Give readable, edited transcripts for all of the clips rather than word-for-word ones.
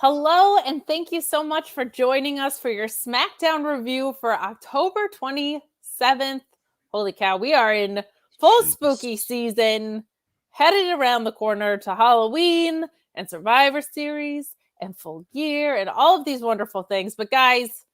Hello, and thank you so much for joining us for your Smackdown review for October 27th. Holy cow, we are in full spooky season, headed around the corner to Halloween and Survivor Series and Full Gear and all of these wonderful things. But guys,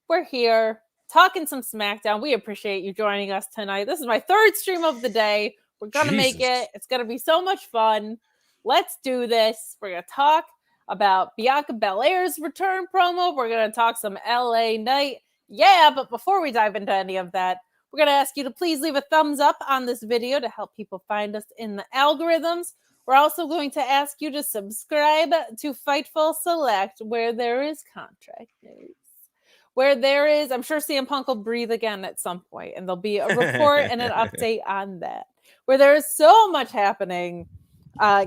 we're here talking some Smackdown. We appreciate you joining us tonight. This is my third stream of the day. We're going to make it. It's going to be so much fun. Let's do this. We're going to talk about Bianca Belair's return promo. We're going to talk some LA Knight. Yeah, but before we dive into any of that, we're going to ask you to please leave a thumbs up on this video to help people find us in the algorithms. We're also going to ask you to subscribe to Fightful Select, where there is contract news. Where there is, I'm sure CM Punk will breathe again at some point, and there'll be a report and an update on that. Where there is so much happening.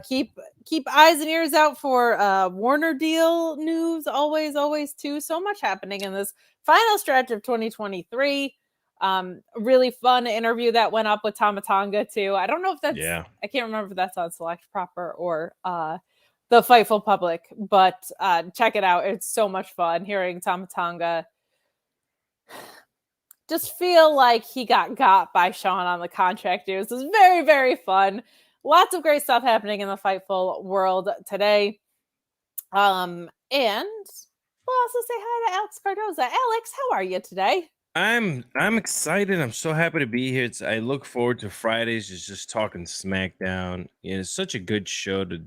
Keep eyes and ears out for Warner deal news. Always too. So much happening in this final stretch of 2023. Really fun interview that went up with Tama Tonga too. I don't know if that's I can't remember if that's on Select Proper or the Fightful Public, but check it out. It's so much fun hearing Tama Tonga just feel like he got by Sean on the contract news. It was very, very fun. Lots of great stuff happening in the Fightful world today. And we'll also say hi to Alex Cardoza. Alex, how are you today? I'm excited. I'm so happy to be here. I look forward to Fridays just talking SmackDown. It's such a good show to,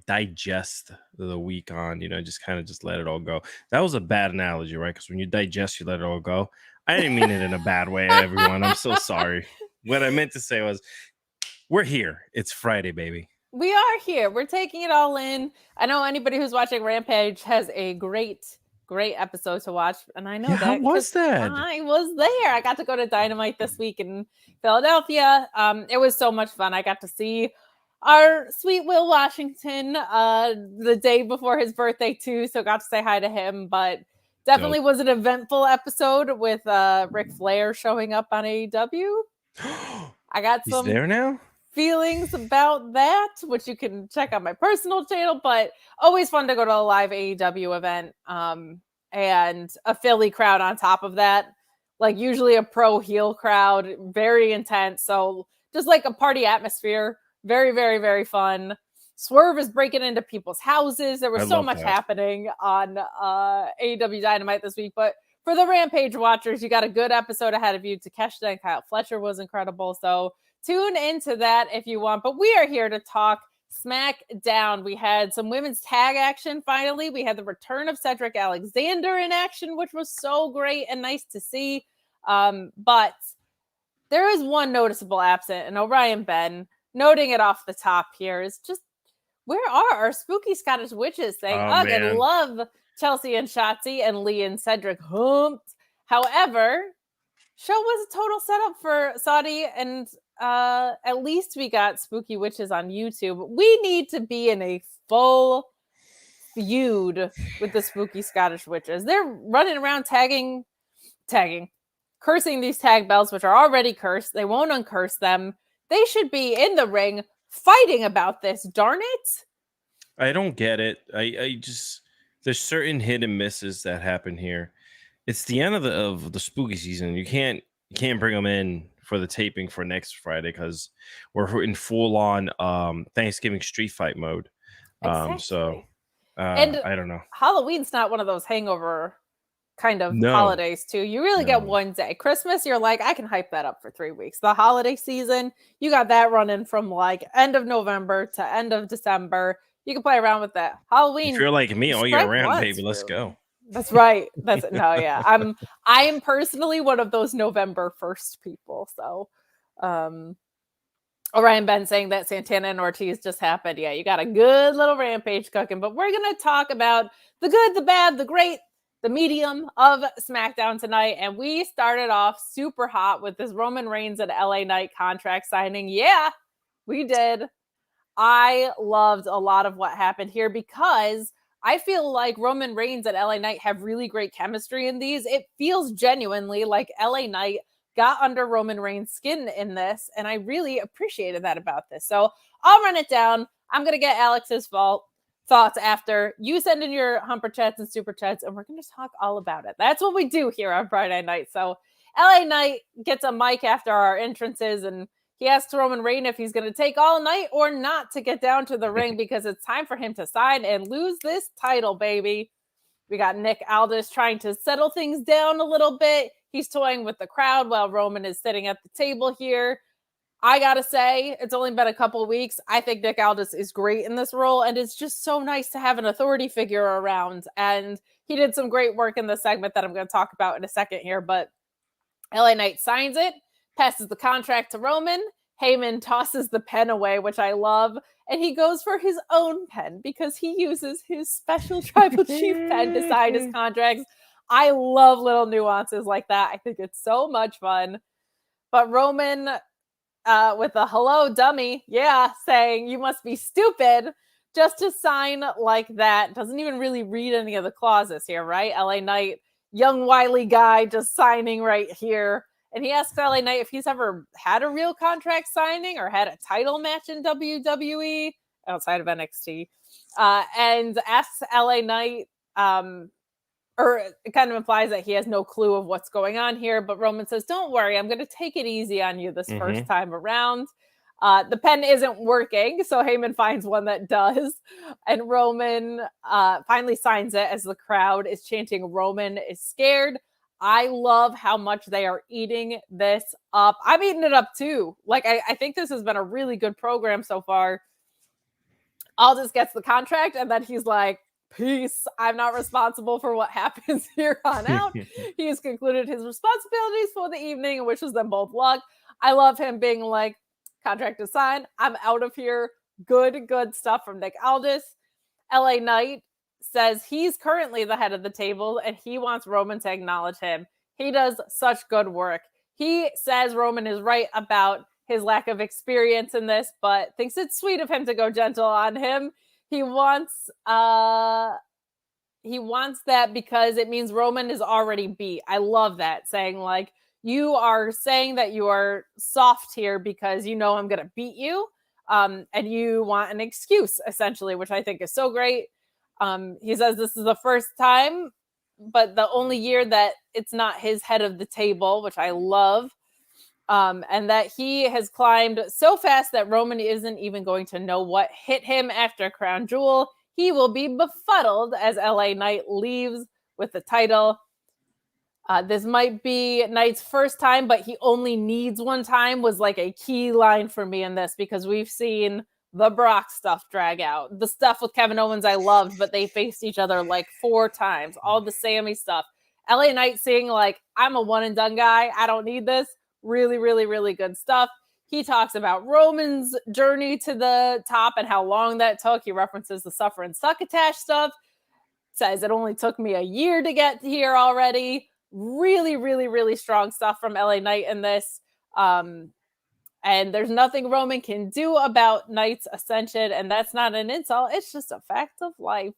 digest the week on, just kind of just let it all go. That was a bad analogy, right? Because when you digest, you let it all go. I didn't mean it in a bad way, everyone. I'm so sorry. What I meant to say was, we're here. It's Friday, baby. We are here. We're taking it all in. I know anybody who's watching Rampage has a great episode to watch, and I know that. How was that? I was there. I got to go to Dynamite this week in Philadelphia. It was so much fun. I got to see our sweet Will Washington the day before his birthday too, so got to say hi to him. But definitely was an eventful episode with Ric Flair showing up on AEW. I got He's there now? Feelings about that, which you can check on my personal channel, but always fun to go to a live AEW event and a Philly crowd on top of that, like usually a pro heel crowd, very intense. So just like a party atmosphere, very, very, very fun. Swerve is breaking into people's houses. There was so much happening on AEW Dynamite this week, but for the Rampage watchers, you got a good episode ahead of you. Takeshita and Kyle Fletcher was incredible. So tune into that if you want. But we are here to talk SmackDown. We had some women's tag action finally. We had the return of Cedric Alexander in action, which was so great and nice to see. But there is one noticeable absent, and Orion Ben, noting it off the top here, is just, where are our spooky Scottish witches saying, ugh, and love Chelsea and Shotzi and Lee and Cedric humped. However, show was a total setup for Saudi, and at least we got spooky witches on YouTube. We need to be in a full feud with the spooky Scottish witches. They're running around tagging, cursing these tag belts, which are already cursed. They won't uncurse them. They should be in the ring fighting about this. Darn it. I don't get it. I just, there's certain hit and misses that happen here. It's the end of the spooky season. You can't bring them in for the taping for next Friday because we're in full on Thanksgiving street fight mode. Exactly. So and I don't know. Halloween's not one of those hangover kind of holidays too. You really get one day. Christmas, you're like, I can hype that up for 3 weeks. The holiday season, you got that running from like end of November to end of December. You can play around with that. Halloween, if you're like me all year round, baby, let's go. That's right. I'm personally one of those November 1st people. So Orion Ben saying that Santana and Ortiz just happened. Yeah, you got a good little Rampage cooking, but we're gonna talk about the good, the bad, the great, the medium of SmackDown tonight. And we started off super hot with this Roman Reigns and LA Knight contract signing. Yeah, we did. I loved a lot of what happened here because I feel like Roman Reigns and LA Knight have really great chemistry in these. It feels genuinely like LA Knight got under Roman Reigns' skin in this, and I really appreciated that about this. So I'll run it down. I'm going to get Alex's thoughts after. You send in your Humper Chats and Super Chats, and we're going to talk all about it. That's what we do here on Friday night. So LA Knight gets a mic after our entrances, and he asks Roman Reigns if he's going to take all night or not to get down to the ring because it's time for him to sign and lose this title, baby. We got Nick Aldis trying to settle things down a little bit. He's toying with the crowd while Roman is sitting at the table here. I gotta say, it's only been a couple of weeks. I think Nick Aldis is great in this role, and it's just so nice to have an authority figure around. And he did some great work in the segment that I'm going to talk about in a second here. But LA Knight signs it, passes the contract to Roman. Heyman tosses the pen away, which I love. And he goes for his own pen because he uses his special tribal chief pen to sign his contracts. I love little nuances like that. I think it's so much fun. But Roman, with a hello dummy, saying you must be stupid just to sign like that. Doesn't even really read any of the clauses here, right? LA Knight, young wily guy, just signing right here. And he asks LA Knight if he's ever had a real contract signing or had a title match in WWE outside of NXT. And asks LA Knight, or it kind of implies that he has no clue of what's going on here. But Roman says, don't worry, I'm going to take it easy on you this first time around. The pen isn't working, so Heyman finds one that does. And Roman finally signs it as the crowd is chanting, Roman is scared. I love how much they are eating this up. I'm eating it up too. Like, I think this has been a really good program so far. Aldis gets the contract, and then he's like, peace. I'm not responsible for what happens here on out. He has concluded his responsibilities for the evening and wishes them both luck. I love him being like, contract is signed. I'm out of here. Good stuff from Nick Aldis. LA Knight says he's currently the head of the table and he wants Roman to acknowledge him. He does such good work. He says Roman is right about his lack of experience in this, but thinks it's sweet of him to go gentle on him. He wants that because it means Roman is already beat. I love that, saying like, you are saying that you are soft here because you know I'm going to beat you, and you want an excuse, essentially, which I think is so great. He says this is the first time, but the only year that it's not his head of the table, which I love. And that he has climbed so fast that Roman isn't even going to know what hit him after Crown Jewel. He will be befuddled as LA Knight leaves with the title. This might be Knight's first time, but he only needs one time was like a key line for me in this because we've seen the Brock stuff drag out. The stuff with Kevin Owens I loved, but they faced each other like 4 times. All the Sammy stuff. LA Knight saying like, I'm a one and done guy. I don't need this. Really, really, really good stuff. He talks about Roman's journey to the top and how long that took. He references the suffer and succotash stuff. Says it only took me a year to get here already. Really, really, really strong stuff from LA Knight in this. And there's nothing Roman can do about Knight's ascension. And that's not an insult. It's just a fact of life.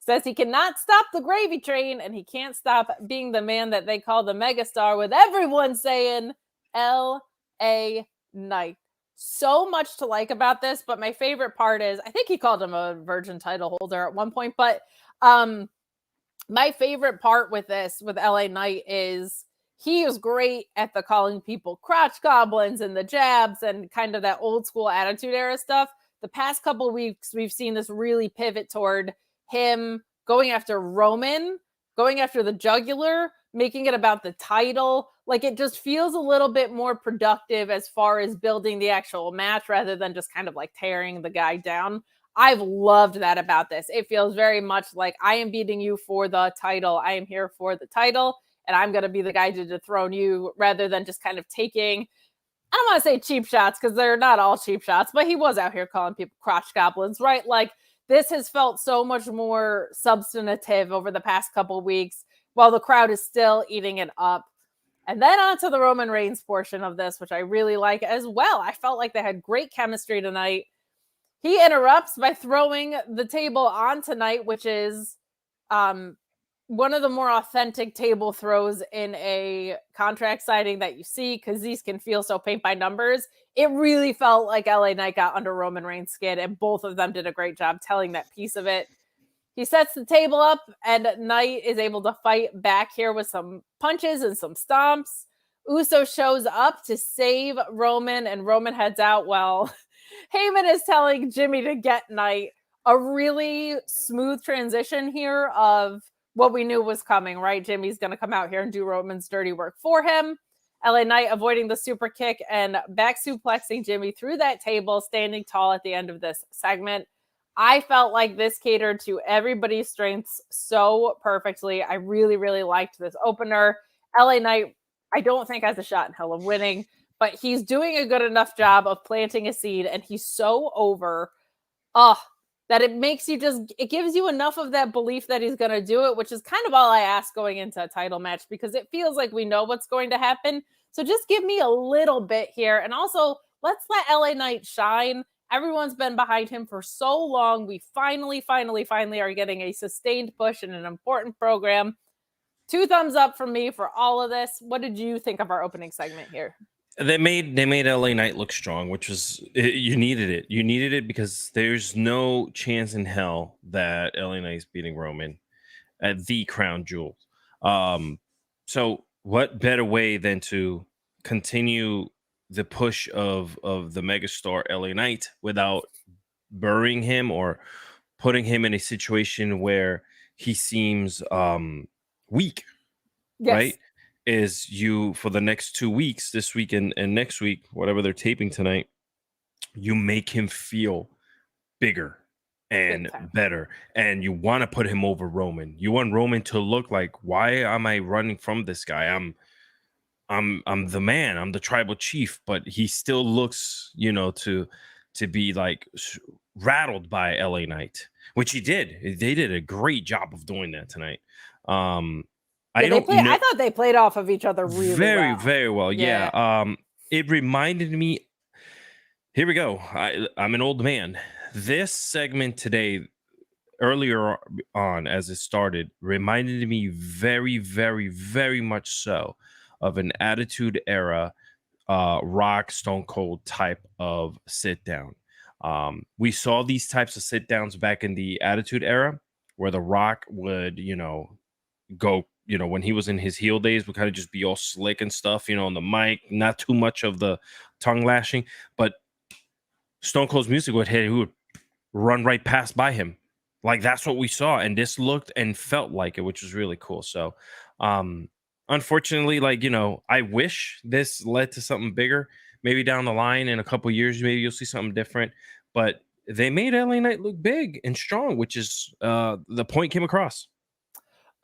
Says he cannot stop the gravy train and he can't stop being the man that they call the megastar, with everyone saying L.A. Knight. So much to like about this, but my favorite part is, I think he called him a virgin title holder at one point, but my favorite part with this, with L.A. Knight, is he is great at the calling people crotch goblins and the jabs and kind of that old school attitude era stuff. The past couple weeks, we've seen this really pivot toward him going after Roman, going after the jugular, making it about the title. Like, it just feels a little bit more productive as far as building the actual match rather than just kind of like tearing the guy down. I've loved that about this. It feels very much like I am beating you for the title. I am here for the title, and I'm going to be the guy to dethrone you, rather than just kind of taking, I don't want to say cheap shots because they're not all cheap shots, but he was out here calling people crotch goblins, right? Like, this has felt so much more substantive over the past couple weeks while the crowd is still eating it up. And then on to the Roman Reigns portion of this, which I really like as well. I felt like they had great chemistry tonight. He interrupts by throwing the table on tonight, which is one of the more authentic table throws in a contract signing that you see, because these can feel so paint by numbers. It really felt like LA Knight got under Roman Reigns' skin, and both of them did a great job telling that piece of it. He sets the table up, and Knight is able to fight back here with some punches and some stomps. Uso shows up to save Roman, and Roman heads out while Heyman is telling Jimmy to get Knight. A really smooth transition here of what we knew was coming, right? Jimmy's going to come out here and do Roman's dirty work for him. LA Knight avoiding the super kick and back suplexing Jimmy through that table, standing tall at the end of this segment. I felt like this catered to everybody's strengths so perfectly. I really, really liked this opener. LA Knight, I don't think has a shot in hell of winning, but he's doing a good enough job of planting a seed, and he's so over. That it makes you it gives you enough of that belief that he's going to do it, which is kind of all I ask going into a title match, because it feels like we know what's going to happen. So just give me a little bit here. And also, let's let LA Knight shine. Everyone's been behind him for so long. We finally are getting a sustained push in an important program. 2 thumbs up from me for all of this. What did you think of our opening segment here? They made LA Knight look strong, which was, you needed it. You needed it because there's no chance in hell that LA Knight's beating Roman at the crown jewel. So what better way than to continue the push of the megastar LA Knight without burying him or putting him in a situation where he seems weak, Yes. right? Is you, for the next 2 weeks, this week and next week, whatever they're taping tonight, you make him feel bigger and better, and you want to put him over Roman. You want Roman to look like, why am I running from this guy? I'm the man. I'm the tribal chief, but he still looks, to be like rattled by LA Knight, which he did. They did a great job of doing that tonight. I thought they played off of each other really well. Very well. Yeah. It reminded me. Here we go. I'm an old man. This segment today, earlier on, as it started, reminded me very, very, very much so of an Attitude Era, Rock, Stone Cold type of sit down. We saw these types of sit downs back in the Attitude Era, where The Rock would, go. When he was in his heel days, would kind of just be all slick and stuff, on the mic, not too much of the tongue lashing, but Stone Cold's music would hit, he would run right past by him. Like, that's what we saw. And this looked and felt like it, which was really cool. So, unfortunately, I wish this led to something bigger. Maybe down the line in a couple years, maybe you'll see something different. But they made LA Knight look big and strong, which is the point came across.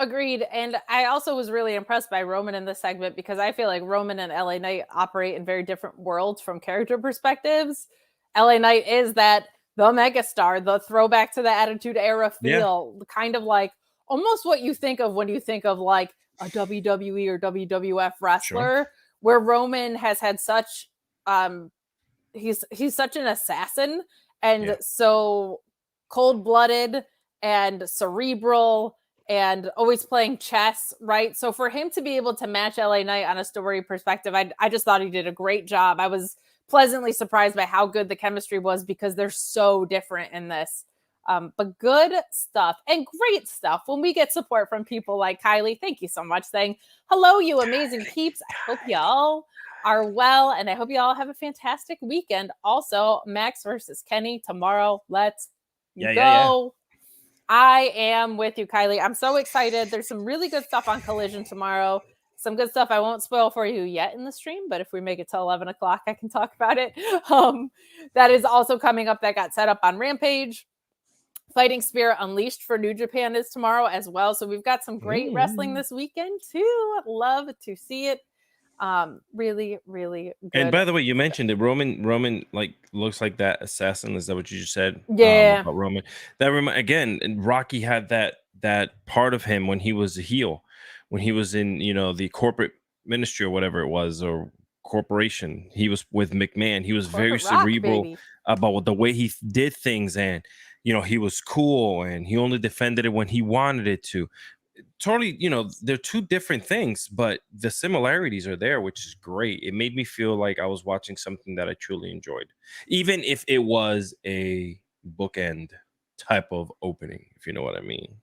Agreed. And I also was really impressed by Roman in this segment, because I feel like Roman and LA Knight operate in very different worlds from character perspectives. LA Knight is the megastar, the throwback to the Attitude Era feel, kind of like almost what you think of when you think of like a WWE or WWF wrestler, where Roman has had such, he's such an assassin and so cold-blooded and cerebral and always playing chess, right? So for him to be able to match LA Knight on a story perspective, I just thought he did a great job. I was pleasantly surprised by how good the chemistry was, because they're so different in this. But good stuff and great stuff when we get support from people like Kylie. Thank you so much, saying, hello, you amazing peeps. I hope y'all are well, and I hope y'all have a fantastic weekend. Also, Max versus Kenny tomorrow. Let's go. Yeah. I am with you, Kylie. I'm so excited. There's some really good stuff on Collision tomorrow. Some good stuff I won't spoil for you yet in the stream, but if we make it till 11 o'clock, I can talk about it. That is also coming up, that got set up on Rampage. Fighting Spirit Unleashed for New Japan is tomorrow as well. So we've got some great wrestling this weekend too. Love to see it. Really, really good. And by the way, you mentioned it. Roman like looks like that assassin. Is that what you just said? Yeah. About Roman. That again, Rocky had that part of him when he was a heel, when he was in the corporate ministry or whatever it was, or corporation. He was with McMahon. He was very cerebral about the way he did things, and he was cool, and he only defended it when he wanted it to. totally, they're two different things, but the similarities are there, which is great. It made me feel like I was watching something that I truly enjoyed, even if it was a bookend type of opening, if you know what I mean.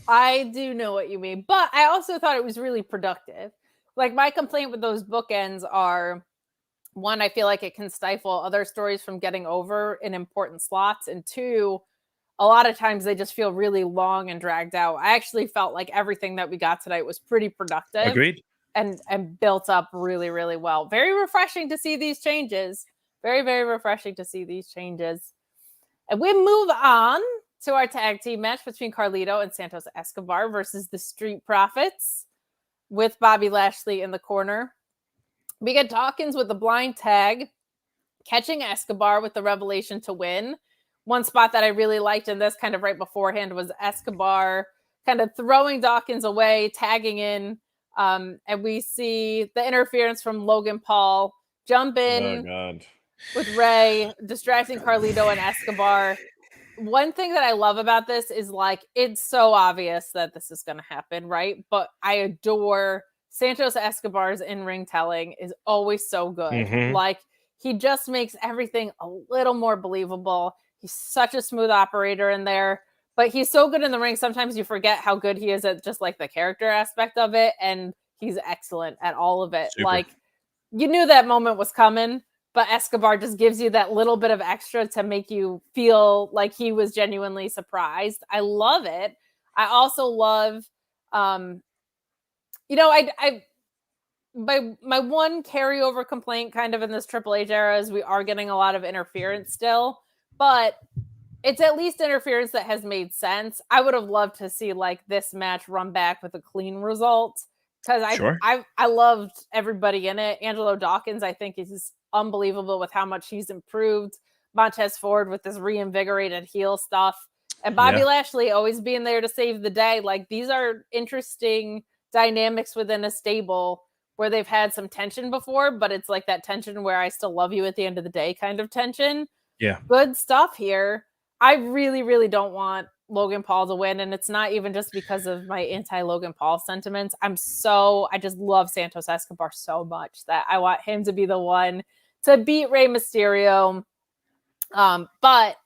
I do know what you mean, but I also thought it was really productive. Like, my complaint with those bookends are, one, I feel like it can stifle other stories from getting over in important slots, and two, a lot of times they just feel really long and dragged out. I actually felt like everything that we got tonight was pretty productive Agreed. and built up really, really well. Very refreshing to see these changes. Very, very refreshing to see these changes. And we move on to our tag team match between Carlito and Santos Escobar versus the Street Profits with Bobby Lashley in the corner. We get Dawkins with the blind tag, catching Escobar with the revelation to win. One spot that I really liked in this kind of right beforehand was Escobar kind of throwing Dawkins away, tagging in, and we see the interference from Logan Paul jump in with Rey, distracting Carlito and Escobar. One thing that I love about this is, like, it's so obvious that this is going to happen, right? But I adore Santos Escobar's in-ring telling is always so good. Mhm. Like, he just makes everything a little more believable. He's such a smooth operator in there, but he's so good in the ring. Sometimes you forget how good he is at just like the character aspect of it. And he's excellent at all of it. Super. Like, you knew that moment was coming, but Escobar just gives you that little bit of extra to make you feel like he was genuinely surprised. I love it. I also love, my one carryover complaint kind of in this Triple H era is we are getting a lot of interference still, but it's at least interference that has made sense. I would have loved to see like this match run back with a clean result, because I loved everybody in it. Angelo Dawkins, I think, is unbelievable with how much he's improved. Montez Ford with this reinvigorated heel stuff, and Bobby Lashley always being there to save the day. Like, these are interesting dynamics within a stable where they've had some tension before, but it's like that tension where I still love you at the end of the day kind of tension. Yeah. Good stuff here. I really, really don't want Logan Paul to win, and it's not even just because of my anti-Logan Paul sentiments. I just love Santos Escobar so much that I want him to be the one to beat Rey Mysterio. But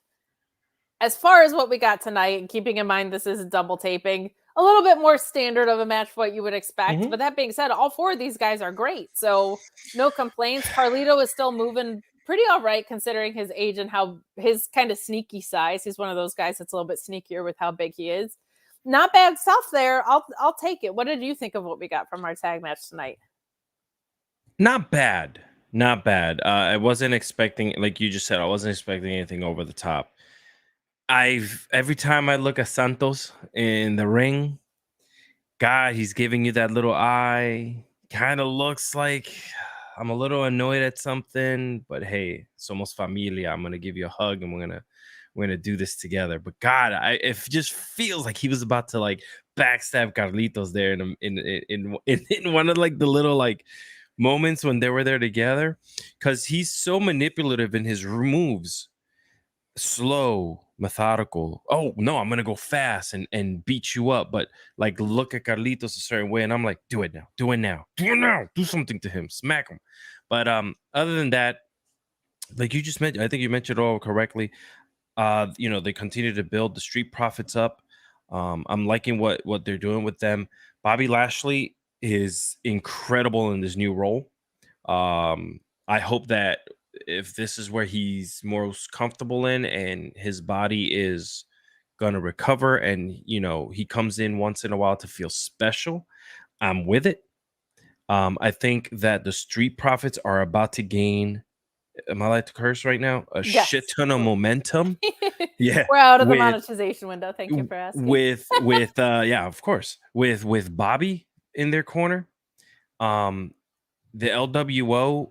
as far as what we got tonight, and keeping in mind this is a double taping, a little bit more standard of a match what you would expect. Mhm. But that being said, all four of these guys are great. So no complaints. Carlito is still moving pretty all right considering his age and how his kind of sneaky size. He's one of those guys that's a little bit sneakier with how big he is. Not bad stuff there. I'll take it. What did you think of what we got from our tag match tonight? Not bad. Not bad. I wasn't expecting, like you just said, I wasn't expecting anything over the top. Every time I look at Santos in the ring, God, he's giving you that little eye. Kind of looks like I'm a little annoyed at something, but hey, somos familia. I'm gonna give you a hug, and we're gonna do this together. But God, it just feels like he was about to like backstab Carlitos there in one of like the little like moments when they were there together, because he's so manipulative in his moves. Slow, methodical. Oh no, I'm gonna go fast and beat you up. But like, look at Carlitos a certain way, and I'm like, do it now, do it now, do it now, do something to him, smack him. But other than that, like you just mentioned, I think you mentioned it all correctly. They continue to build the Street Profits up. I'm liking what they're doing with them. Bobby Lashley is incredible in this new role. I hope that if this is where he's most comfortable in and his body is going to recover and, he comes in once in a while to feel special, I'm with it. I think that the Street Profits are about to gain, am I allowed to curse right now? Yes. Shit ton of momentum. Yeah. We're out of the monetization window. Thank you for asking. With yeah, of course. With Bobby in their corner. The LWO,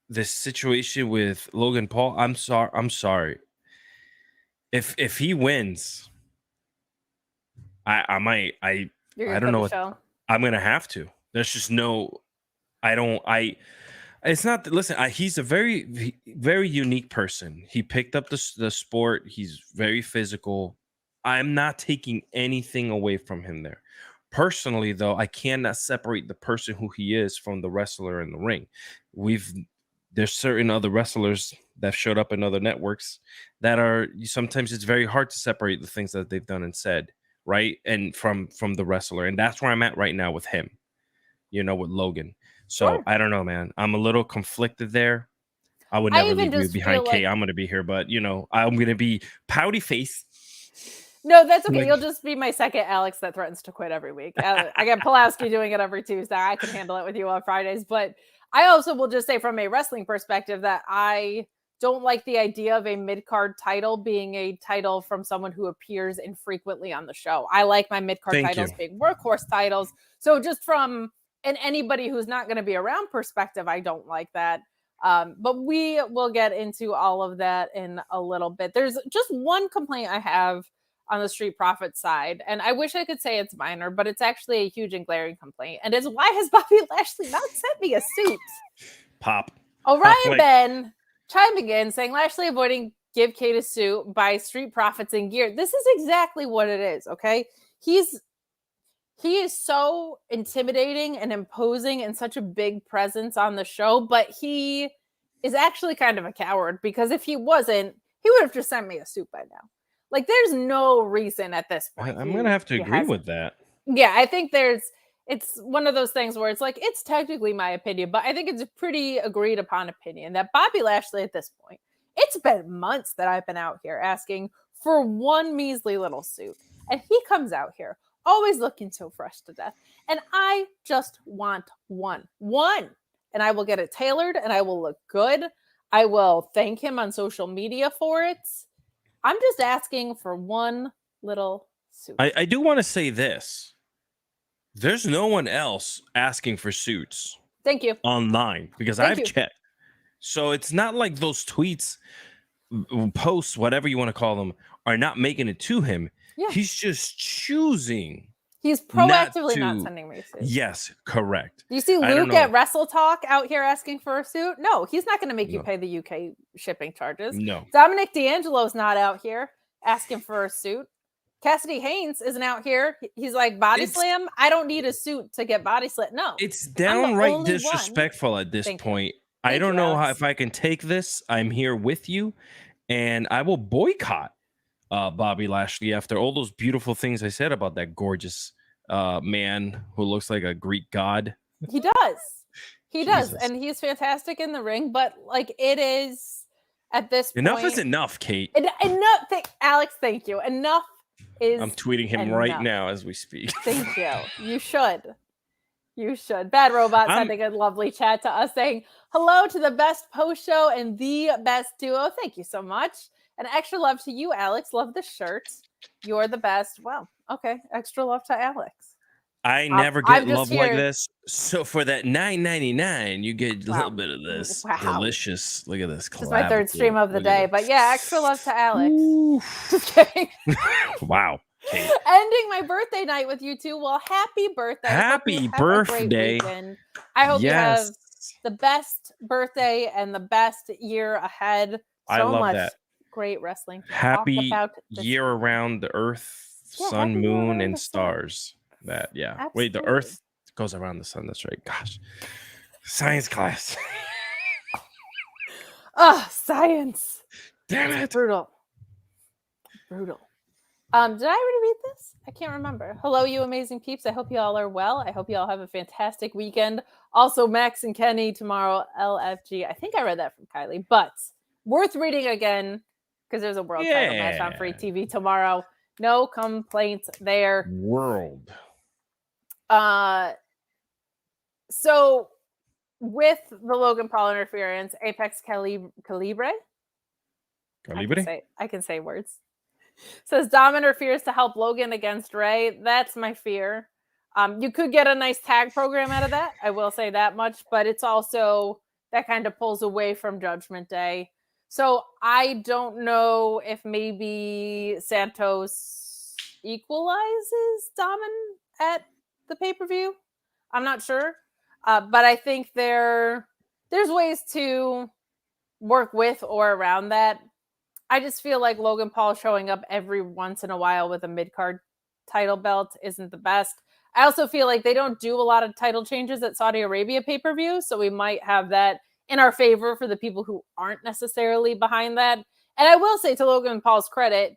the situation with Logan Paul, I'm sorry. If he wins, I don't know what show. I'm gonna have to. There's just no, it's not, listen, he's a very, very unique person. He picked up the sport. He's very physical. I'm not taking anything away from him there. Personally, though, I cannot separate the person who he is from the wrestler in the ring. There's certain other wrestlers that showed up in other networks that are sometimes it's very hard to separate the things that they've done and said, right? And from the wrestler. And that's where I'm at right now with him, with Logan. So Sure. I don't know, man. I'm a little conflicted there. I would I never even leave you just behind, feel Kate. like- I'm going to be here, but I'm going to be pouty face. No, that's okay. Like- You'll just be my second Alex that threatens to quit every week. I got Pulowski doing it every Tuesday. I can handle it with you on Fridays. But I also will just say from a wrestling perspective that I don't like the idea of a mid-card title being a title from someone who appears infrequently on the show. I like my mid-card Thank titles you. being workhorse titles. So just from anybody who's not going to be around perspective, I don't like that. But we will get into all of that in a little bit. There's just one complaint I have on the Street Profits side, and I wish I could say it's minor, but it's actually a huge and glaring complaint. And it's why has Bobby Lashley not sent me a suit? Pop. Orion Ben chiming in saying Lashley avoiding give Kate a suit by Street Profits and gear. This is exactly what it is. Okay, he is so intimidating and imposing and such a big presence on the show, but he is actually kind of a coward, because if he wasn't, he would have just sent me a suit by now. Like, there's no reason at this point. I'm going to have to agree with that. Yeah, I think it's one of those things where it's like, it's technically my opinion, but I think it's a pretty agreed upon opinion that Bobby Lashley at this point, it's been months that I've been out here asking for one measly little suit. And he comes out here always looking so fresh to death. And I just want one. And I will get it tailored and I will look good. I will thank him on social media for it. I'm just asking for one little suit. I do want to say this. There's no one else asking for suits. Thank you. Online, because I've checked. So it's not like those tweets, posts, whatever you want to call them, are not making it to him. Yeah. He's just choosing. He's proactively not sending me suits. Yes, correct. Do you see Luke at Wrestle Talk out here asking for a suit? No, he's not going to make you pay the UK shipping charges. No. Dominic D'Angelo's not out here asking for a suit. Cassidy Haynes isn't out here. He's like, body slam? I don't need a suit to get body slam. No. It's downright disrespectful at this point. I don't know if I can take this. I'm here with you, and I will boycott Bobby Lashley after all those beautiful things I said about that gorgeous man who looks like a Greek god. He does. He does. And he's fantastic in the ring, but like, it is at this point. Enough is enough, Kate. Enough. Alex, thank you. Enough is I'm tweeting him right now as we speak. Thank you. You should. You should. Bad Robot sending a lovely chat to us saying, hello to the best post show and the best duo. Thank you so much. And extra love to you, Alex. Love the shirt. You're the best. Well, okay. Extra love to Alex. I never get love like this. So for that $9.99, you get a little bit of this delicious. Look at this. This is my third stream of the day. But yeah, extra love to Alex. Just kidding. Wow. Kate. Ending my birthday night with you two. Well, happy birthday. Happy birthday. I hope you have the best birthday and the best year ahead. I love that. Great wrestling. Happy year around the earth, sun, moon, and stars. That, yeah. Absolutely. Wait, the earth goes around the sun. That's right. Gosh. Science class. Science. Damn it. Brutal. Did I already read this? I can't remember. Hello, you amazing peeps. I hope you all are well. I hope you all have a fantastic weekend. Also, Max and Kenny tomorrow, LFG. I think I read that from Kylie, but worth reading again because there's a world title match on free TV tomorrow. No complaints there. World. So with the Logan Paul interference, Apex Calibre. I can say words. Says Dom interferes to help Logan against Ray. That's my fear. You could get a nice tag program out of that. I will say that much, but it's also that kind of pulls away from Judgment Day. So I don't know if maybe Santos equalizes Domin at the pay-per-view. I'm not sure. But I think there's ways to work with or around that. I just feel like Logan Paul showing up every once in a while with a mid-card title belt isn't the best. I also feel like they don't do a lot of title changes at Saudi Arabia pay-per-view, so we might have that in our favor for the people who aren't necessarily behind that. And I will say, to Logan Paul's credit,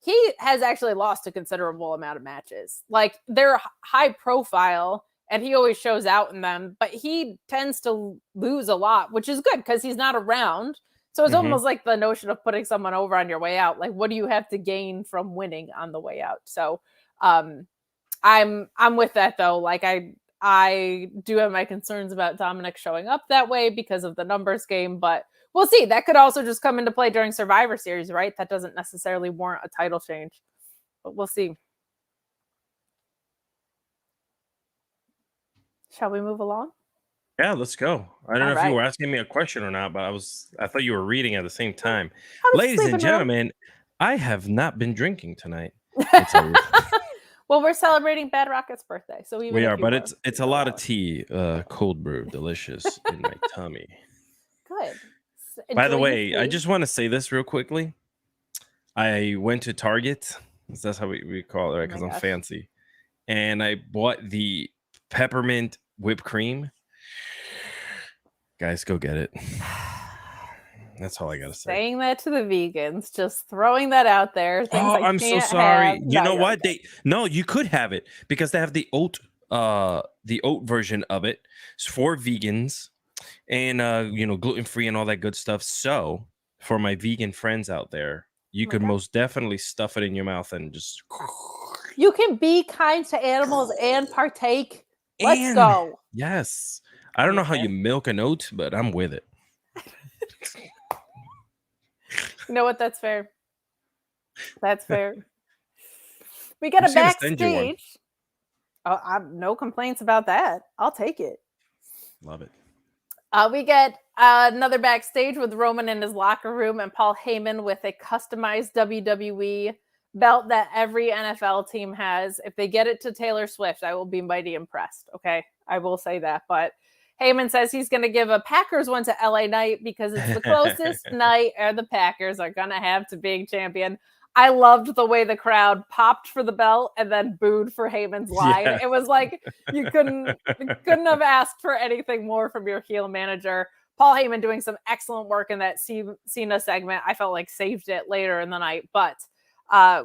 he has actually lost a considerable amount of matches. Like, they're high profile and he always shows out in them, but he tends to lose a lot, which is good because he's not around. So it's almost like the notion of putting someone over on your way out. Like, what do you have to gain from winning on the way out? So I'm with that though. Like, I do have my concerns about Dominic showing up that way because of the numbers game, but we'll see. That could also just come into play during Survivor Series, right? That doesn't necessarily warrant a title change, but we'll see. Shall we move along? Yeah, let's go. I don't know if you were asking me a question or not, but I thought you were reading at the same time. Ladies and gentlemen, I have not been drinking tonight. Well, we're celebrating Bad Rocket's birthday, so we are, but it's a lot of tea, cold brew, delicious in my tummy. Good. By the way, I just want to say this real quickly. I went to Target. That's how we call it, right? Because I'm fancy. And I bought the peppermint whipped cream. Guys, go get it. That's all I gotta say. Saying that to the vegans, just throwing that out there. I'm so sorry. You know what? You could have it because they have the oat version of it. It's for vegans and gluten free and all that good stuff. So for my vegan friends out there, you could most definitely stuff it in your mouth and just. You can be kind to animals and partake. Let's go. Yes. I don't know how you milk an oat, but I'm with it. You know what? That's fair. That's fair. We got a backstage. Oh, no complaints about that. I'll take it. Love it. We get another backstage with Roman in his locker room and Paul Heyman with a customized WWE belt that every NFL team has. If they get it to Taylor Swift, I will be mighty impressed. Okay, I will say that. But Heyman says he's going to give a Packers one to LA Knight because it's the closest night and the Packers are going to have to being champion. I loved the way the crowd popped for the belt and then booed for Heyman's line. Yeah. It was like you couldn't have asked for anything more from your heel manager. Paul Heyman doing some excellent work in that Cena segment. I felt like saved it later in the night. But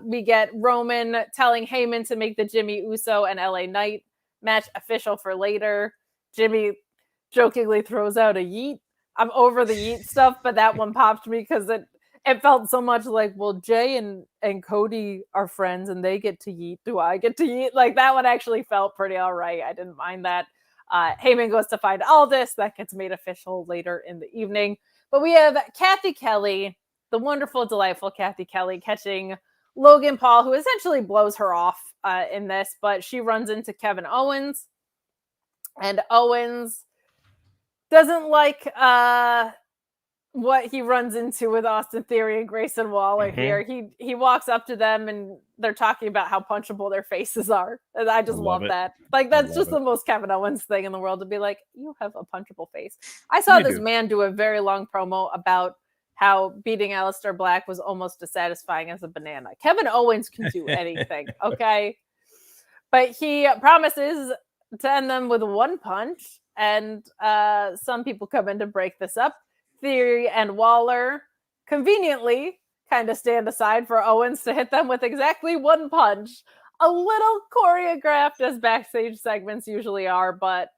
we get Roman telling Heyman to make the Jimmy Uso and LA Knight match official for later. Jimmy jokingly throws out a yeet. I'm over the yeet stuff, but that one popped me because it felt so much like, well, Jay and Cody are friends and they get to yeet. Do I get to yeet? Like, that one actually felt pretty all right. I didn't mind that. Heyman goes to find Aldis. That gets made official later in the evening. But we have Kathy Kelly, the wonderful, delightful Kathy Kelly, catching Logan Paul, who essentially blows her off in this, but she runs into Kevin Owens. And Owens doesn't like what he runs into with Austin Theory and Grayson Waller here. He walks up to them and they're talking about how punchable their faces are. And I just love that. Like, that's just the most Kevin Owens thing in the world, to be like, you have a punchable face. I saw this man do a very long promo about how beating Aleister Black was almost as satisfying as a banana. Kevin Owens can do anything, okay? But he promises to end them with one punch. And some people come in to break this up. Theory and Waller conveniently kind of stand aside for Owens to hit them with exactly one punch. A little choreographed, as backstage segments usually are, but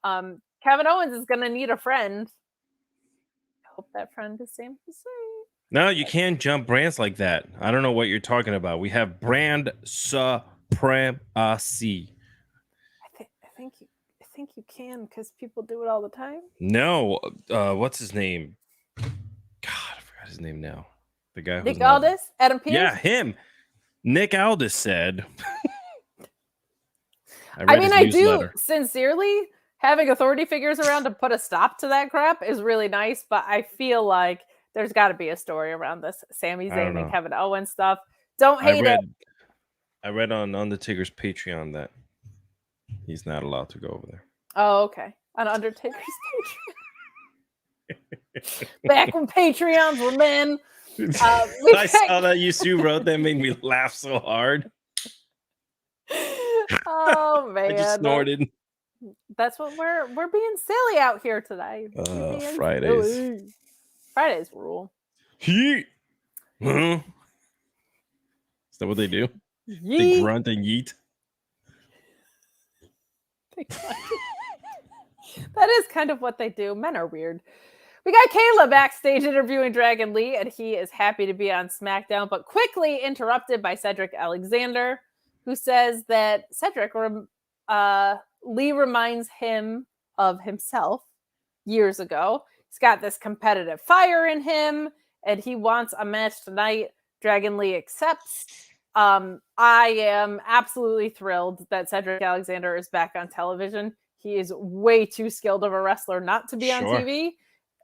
Kevin Owens is going to need a friend. I hope that friend is Sam Hussein. No, you can't jump brands like that. I don't know what you're talking about. We have brand supremacy. I think you can because people do it all the time. No, what's his name? God, I forgot his name now. The guy Nick Aldis? Adam Pearce? Yeah, him. Nick Aldis said. I do sincerely, having authority figures around to put a stop to that crap is really nice, but I feel like there's got to be a story around this Sami Zayn and Kevin Owens stuff. Don't hate it. I read on Undertaker's Patreon that he's not allowed to go over there. Oh, okay. On Undertaker's Patreon. Back when Patreons were men. I saw that you wrote that, made me laugh so hard. Oh man, I just snorted. That's what we're being silly out here today. Fridays. Silly. Fridays rule. Yeet. Huh? Is that what they do? Yeet. They grunt and yeet. That is kind of what they do. Men are weird. We got Kayla backstage interviewing Dragon Lee, and he is happy to be on SmackDown, but quickly interrupted by Cedric Alexander, who says that Lee reminds him of himself years ago. He's got this competitive fire in him, and he wants a match tonight. Dragon Lee accepts. I am absolutely thrilled that Cedric Alexander is back on television. He is way too skilled of a wrestler not to be on TV.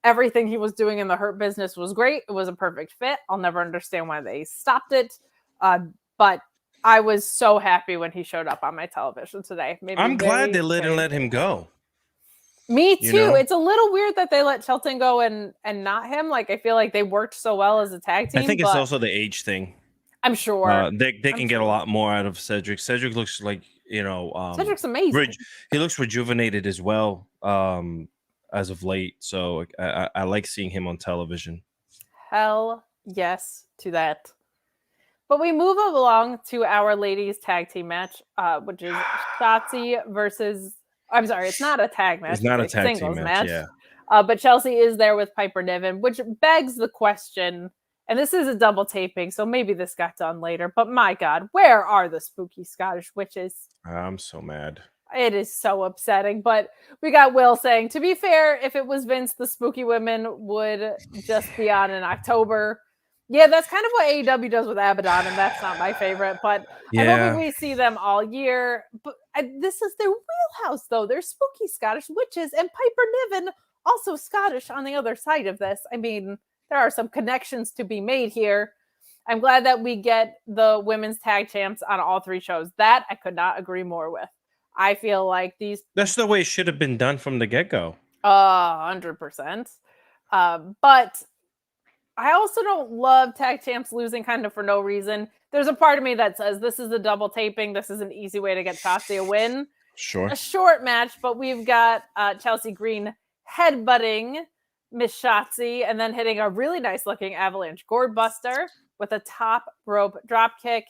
Everything he was doing in the Hurt Business was great. It was a perfect fit. I'll never understand why they stopped it. But I was so happy when he showed up on my television today. I'm glad they didn't let him go. Me too. You know? It's a little weird that they let Shelton go and not him. Like, I feel like they worked so well as a tag team. I think it's also the age thing. I'm sure. They can get a lot more out of Cedric. Cedric looks like, Cedric's amazing. He looks rejuvenated as well as of late. So I like seeing him on television. Hell yes to that. But we move along to our ladies tag team match, which is Shotzi versus... I'm sorry, it's not a tag match. It's not a tag team match, yeah. But Chelsea is there with Piper Niven, which begs the question, and this is a double taping, so maybe this got done later, but my God, where are the spooky Scottish witches? I'm so mad. It is so upsetting, but we got Will saying, to be fair, if it was Vince, the spooky women would just be on in October. Yeah, that's kind of what AEW does with Abaddon, and that's not my favorite, but yeah. I'm hoping we see them all year. But this is their wheelhouse, though. They're spooky Scottish witches, and Piper Niven, also Scottish on the other side of this. I mean, there are some connections to be made here. I'm glad that we get the women's tag champs on all three shows. That I could not agree more with. I feel like these... That's the way it should have been done from the get-go. 100%. But... I also don't love tag champs losing kind of for no reason. There's a part of me that says this is a double taping. This is an easy way to get Shotzi a win. Sure. A short match, but we've got Chelsea Green headbutting Miss Shotzi and then hitting a really nice looking avalanche gourd buster with a top rope drop kick.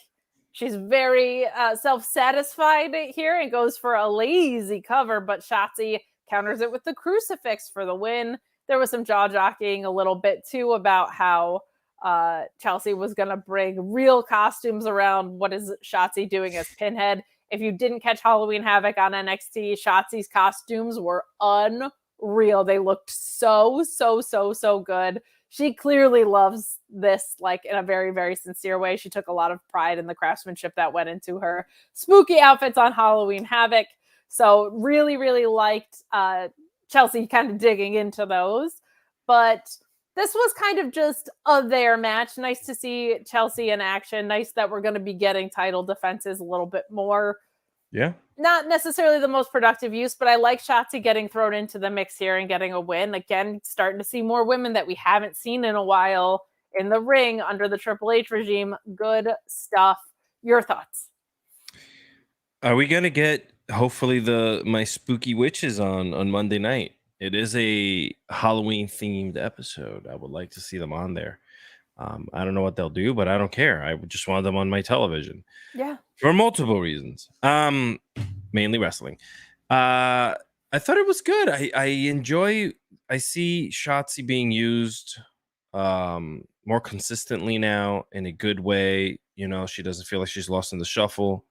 She's very self-satisfied here and goes for a lazy cover, but Shotzi counters it with the crucifix for the win. There was some jaw-jockeying a little bit, too, about how Chelsea was going to bring real costumes around. What is Shotzi doing as Pinhead? If you didn't catch Halloween Havoc on NXT, Shotzi's costumes were unreal. They looked so good. She clearly loves this, like, in a very, very sincere way. She took a lot of pride in the craftsmanship that went into her spooky outfits on Halloween Havoc. So really, really liked Chelsea kind of digging into those. But this was kind of just a their match. Nice to see Chelsea in action. Nice that we're going to be getting title defenses a little bit more. Yeah. Not necessarily the most productive use, but I like Shotzi getting thrown into the mix here and getting a win. Again, starting to see more women that we haven't seen in a while in the ring under the Triple H regime. Good stuff. Your thoughts? Are we going to get... hopefully my spooky witches on Monday night. It is a Halloween themed episode. I would like to see them on there. I don't know what they'll do, but I don't care. I just want them on my television. Yeah. For multiple reasons. Mainly wrestling. I thought it was good. I see Shotzi being used more consistently now in a good way. You know, she doesn't feel like she's lost in the shuffle.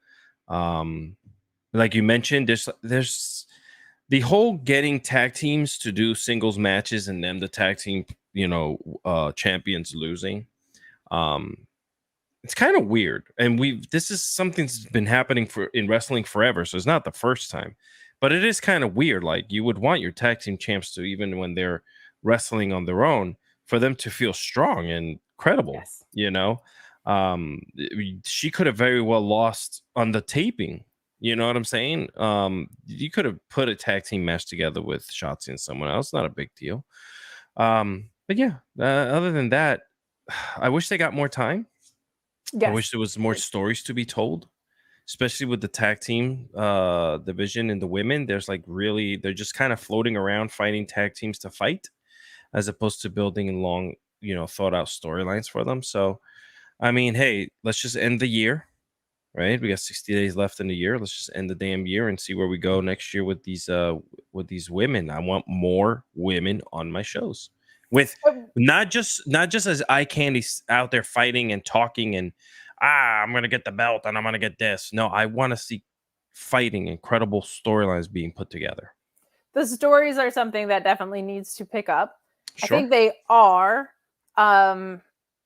Like you mentioned, there's the whole getting tag teams to do singles matches and them the tag team, champions losing. It's kind of weird. And this is something that's been happening in wrestling forever. So it's not the first time, but it is kind of weird. Like you would want your tag team champs to, even when they're wrestling on their own, for them to feel strong and credible, yes. She could have very well lost on the taping. You know what I'm saying? You could have put a tag team match together with Shotzi and someone else. Not a big deal. But yeah, other than that, I wish they got more time. Yes. I wish there was more stories to be told. especially with the tag team division and the women. There's like really, they're just kind of floating around fighting tag teams to fight, as opposed to building long, thought out storylines for them. So, I mean, hey, let's just end the year, right? We got 60 days left in the year. Let's just end the damn year and see where we go next year with these women. I want more women on my shows with not just as eye candy out there fighting and talking and I'm gonna get the belt and I'm gonna get this. No, I want to see fighting, incredible storylines being put together. The stories are something that definitely needs to pick up. Sure. I think they are.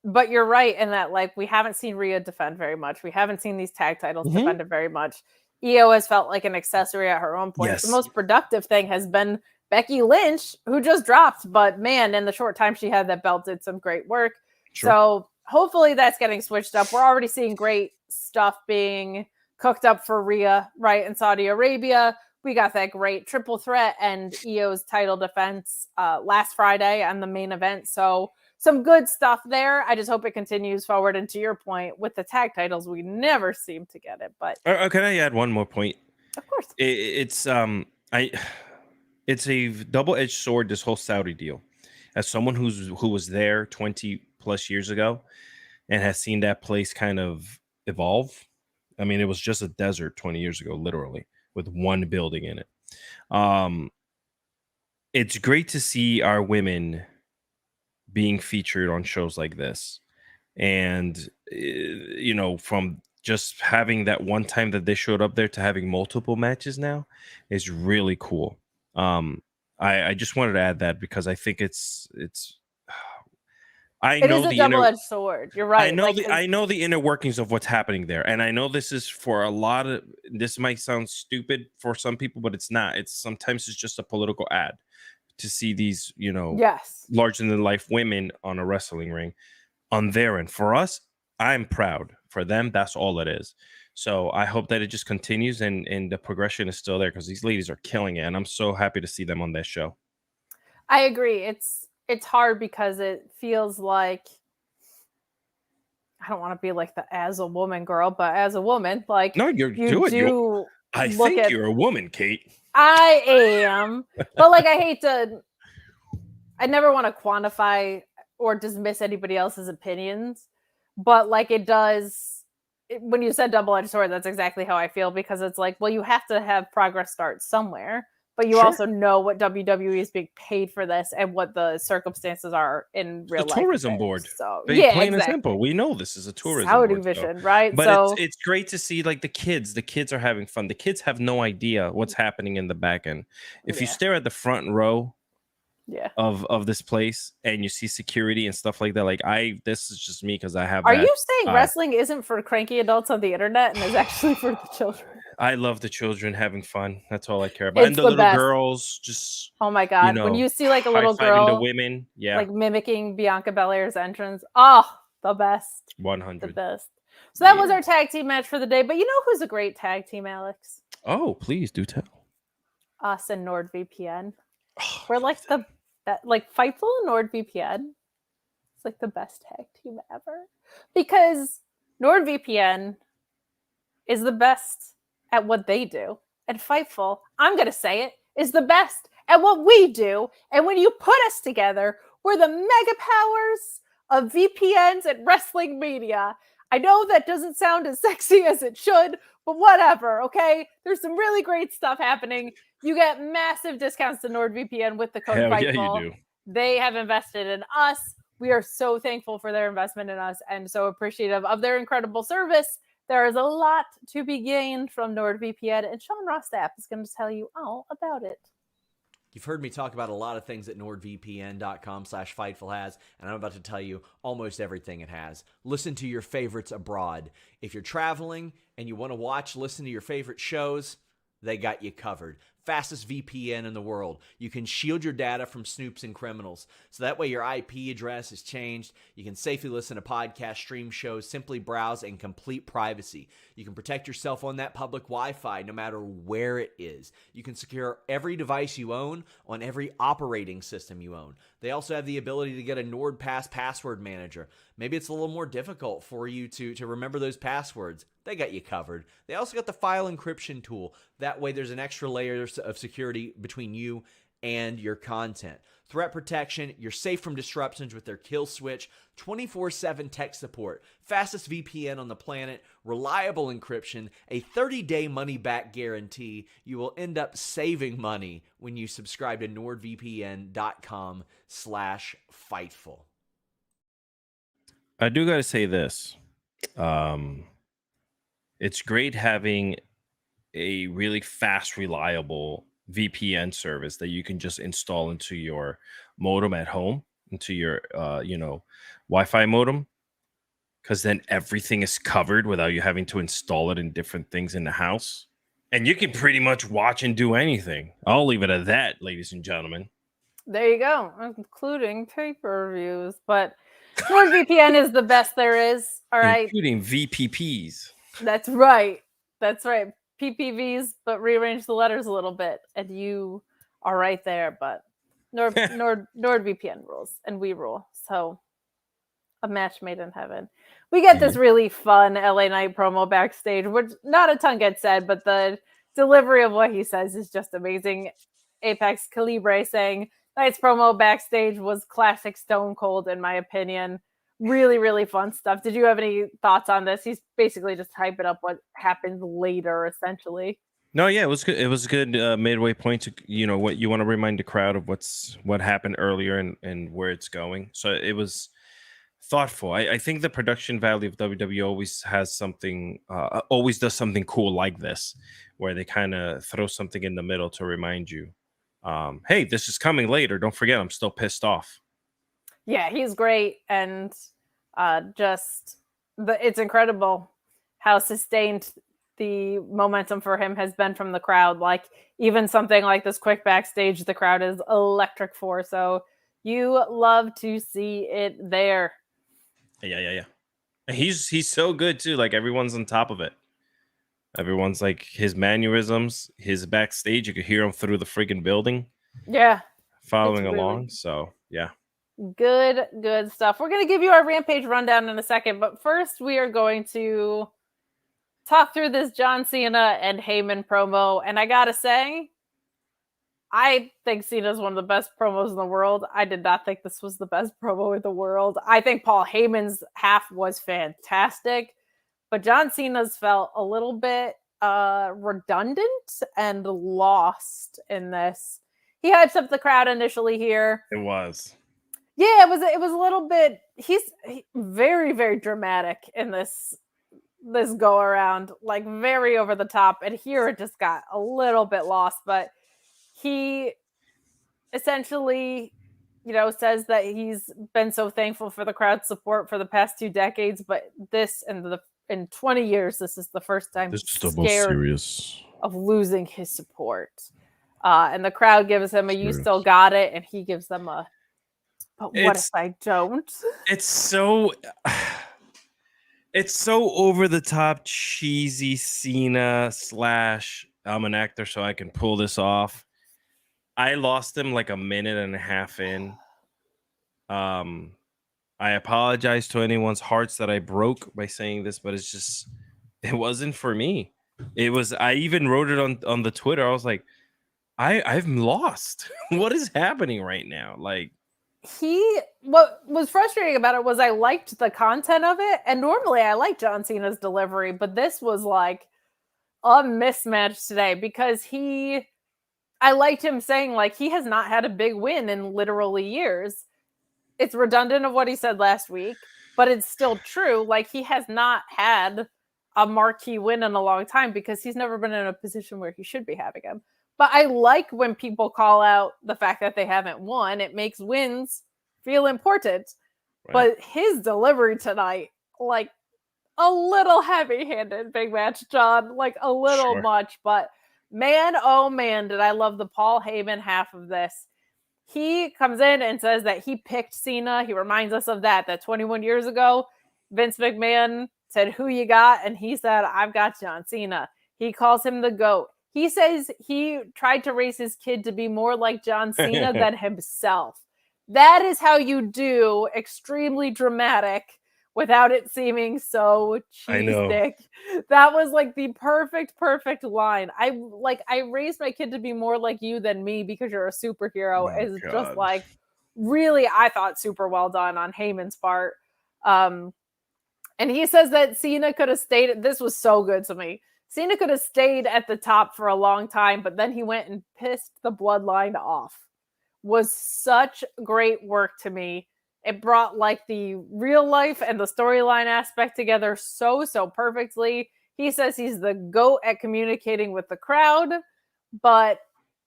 But you're right in that, like, we haven't seen Rhea defend very much. We haven't seen these tag titles defended very much. Io has felt like an accessory at her own point. Yes. The most productive thing has been Becky Lynch, who just dropped. But man, in the short time she had that belt, did some great work. Sure. So hopefully that's getting switched up. We're already seeing great stuff being cooked up for Rhea, right, in Saudi Arabia. We got that great triple threat and Io's title defense last Friday on the main event. So some good stuff there. I just hope it continues forward. And to your point, with the tag titles, we never seem to get it. But can I add one more point? Of course. It's a double-edged sword, this whole Saudi deal. As someone who was there 20 plus years ago and has seen that place kind of evolve. I mean, it was just a desert 20 years ago, literally, with one building in it. It's great to see our women being featured on shows like this, and from just having that one time that they showed up there to having multiple matches now is really cool. I just wanted to add that because I think it's it is a double-edged sword. You're right. I know the inner workings of what's happening there, and I know this is for a lot of. This might sound stupid for some people, but it's not. Sometimes it's just a political ad to see these, yes, larger than life women on a wrestling ring on their end. For us, I'm proud. For them, that's all it is. So I hope that it just continues and the progression is still there because these ladies are killing it, and I'm so happy to see them on that show. I agree. It's hard because it feels like, I don't want to be like the as a woman girl, but as a woman, like, no, you're good. I think you're a woman, Kate. I am, but like, I never want to quantify or dismiss anybody else's opinions, but like when you said double-edged sword, that's exactly how I feel, because it's like, well, you have to have progress start somewhere, but you also know what WWE is being paid for this and what the circumstances are in real life. The tourism board. So plain and simple. We know this is a tourism Saudi board, vision, right? But so it's great to see, like, the kids are having fun. The kids have no idea what's happening in the back end. If you stare at the front row of this place and you see security and stuff like that, like, this is just me because I have. Are you saying wrestling isn't for cranky adults on the internet and is actually for the children? I love the children having fun. That's all I care about. And the little girls just. Oh my God. When you see like a little girl the women, like mimicking Bianca Belair's entrance. Oh, the best. 100. The best. So that was our tag team match for the day. But you know who's a great tag team, Alex? Oh, please do tell. Us and NordVPN. We're like Fightful and NordVPN. It's like the best tag team ever. Because NordVPN is the best at what they do. And Fightful, I'm going to say it, is the best at what we do. And when you put us together, we're the mega powers of VPNs and wrestling media. I know that doesn't sound as sexy as it should, but whatever, okay? There's some really great stuff happening. You get massive discounts to NordVPN with the code Fightful. Yeah, you do. They have invested in us. We are so thankful for their investment in us and so appreciative of their incredible service. There is a lot to be gained from NordVPN, and Sean Rostapp is going to tell you all about it. You've heard me talk about a lot of things that NordVPN.com/Fightful has, and I'm about to tell you almost everything it has. Listen to your favorites abroad. If you're traveling and you want to listen to your favorite shows, they got you covered. Fastest VPN in the world. You can shield your data from snoops and criminals. So that way your IP address is changed. You can safely listen to podcasts, stream shows, simply browse in complete privacy. You can protect yourself on that public Wi-Fi no matter where it is. You can secure every device you own on every operating system you own. They also have the ability to get a NordPass password manager. Maybe it's a little more difficult for you to remember those passwords. They got you covered. They also got the file encryption tool. That way there's an extra layer of security between you and your content. Threat protection, you're safe from disruptions with their kill switch, 24/7 tech support, fastest VPN on the planet, reliable encryption, a 30-day money-back guarantee. You will end up saving money when you subscribe to nordvpn.com/Fightful. I do got to say this. It's great having a really fast, reliable VPN service that you can just install into your modem at home, into your Wi-Fi modem, because then everything is covered without you having to install it in different things in the house. And you can pretty much watch and do anything. I'll leave it at that, ladies and gentlemen. There you go, including pay-per-views. But NordVPN is the best there is. All right, including VPPs. That's right. That's right. PPVs, but rearrange the letters a little bit, and you are right there. But NordVPN rules, and we rule. So a match made in heaven. We get this really fun LA Knight promo backstage, which not a ton gets said, but the delivery of what he says is just amazing. Apex Calibre saying Knight's promo backstage was classic Stone Cold, in my opinion. Really, really fun stuff. Did you have any thoughts on this? He's basically just hyping up what happens later, essentially. No, yeah, it was good. It was a good midway point to, what you want to remind the crowd of what happened earlier and where it's going. So it was thoughtful. I think the production value of WWE always has something, always does something cool like this, where they kind of throw something in the middle to remind you, hey, this is coming later. Don't forget, I'm still pissed off. Yeah, he's great, and it's incredible how sustained the momentum for him has been from the crowd. Like, even something like this quick backstage, the crowd is electric for. So you love to see it there. Yeah. He's so good too. Like, everyone's on top of it. Everyone's like, his mannerisms, his backstage, you could hear him through the freaking building. Yeah, following along. So yeah. Good stuff. We're going to give you our Rampage rundown in a second, but first we are going to talk through this John Cena and Heyman promo. And I got to say, I think Cena's one of the best promos in the world. I did not think this was the best promo in the world. I think Paul Heyman's half was fantastic, but John Cena's felt a little bit redundant and lost in this. He hypes up the crowd initially here. It was. Yeah, it was a little bit. He's very, very dramatic in this go around, like very over the top. And here it just got a little bit lost. But he essentially, says that he's been so thankful for the crowd's support for the past 2 decades. But in 20 years, this is the first time he's scared of losing his support. And the crowd gives him a "You still got it," and he gives them a "But what if I don't?" It's so over the top, cheesy Cena / I'm an actor, so I can pull this off. I lost him like a minute and a half in. I apologize to anyone's hearts that I broke by saying this, but it wasn't for me. I even wrote it on the Twitter. I was like, I'm lost. What is happening right now? Like, what was frustrating about it was I liked the content of it, and normally I like John Cena's delivery, but this was like a mismatch today because I liked him saying like he has not had a big win in literally years. It's redundant of what he said last week, but it's still true. Like, he has not had a marquee win in a long time because he's never been in a position where he should be having him. But I like when people call out the fact that they haven't won. It makes wins feel important. Right. But his delivery tonight, like, a little heavy-handed, big match, John. Like, a little much. But man, oh man, did I love the Paul Heyman half of this. He comes in and says that he picked Cena. He reminds us of that 21 years ago, Vince McMahon said, "Who you got?" And he said, "I've got John Cena." He calls him the GOAT. He says he tried to raise his kid to be more like John Cena than himself. That is how you do extremely dramatic without it seeming so I know. cheese-dick. That was like the perfect line. I raised my kid to be more like you than me because you're a superhero. Oh, Is just God. like really, I thought super well done on Heyman's part. And he says that Cena could have stayed. This was so good to me. Cena could have stayed at the top for a long time, but then he went and pissed the bloodline off. Was such great work to me. It brought like the real life and the storyline aspect together so perfectly. He says he's the GOAT at communicating with the crowd, but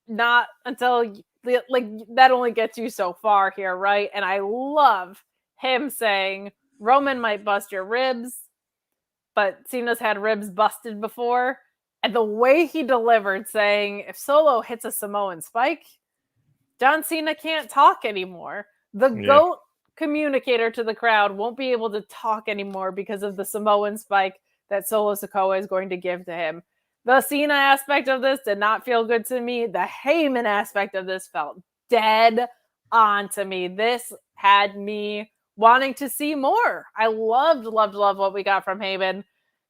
not until like that only gets you so far here, right? And I love him saying Roman might bust your ribs, but Cena's had ribs busted before. And the way he delivered saying, if Solo hits a Samoan spike, John Cena can't talk anymore. The GOAT communicator to the crowd won't be able to talk anymore because of the Samoan spike that Solo Sikoa is going to give to him. The Cena aspect of this did not feel good to me. The Heyman aspect of this felt dead on to me. This had me wanting to see more. I loved what we got from Heyman.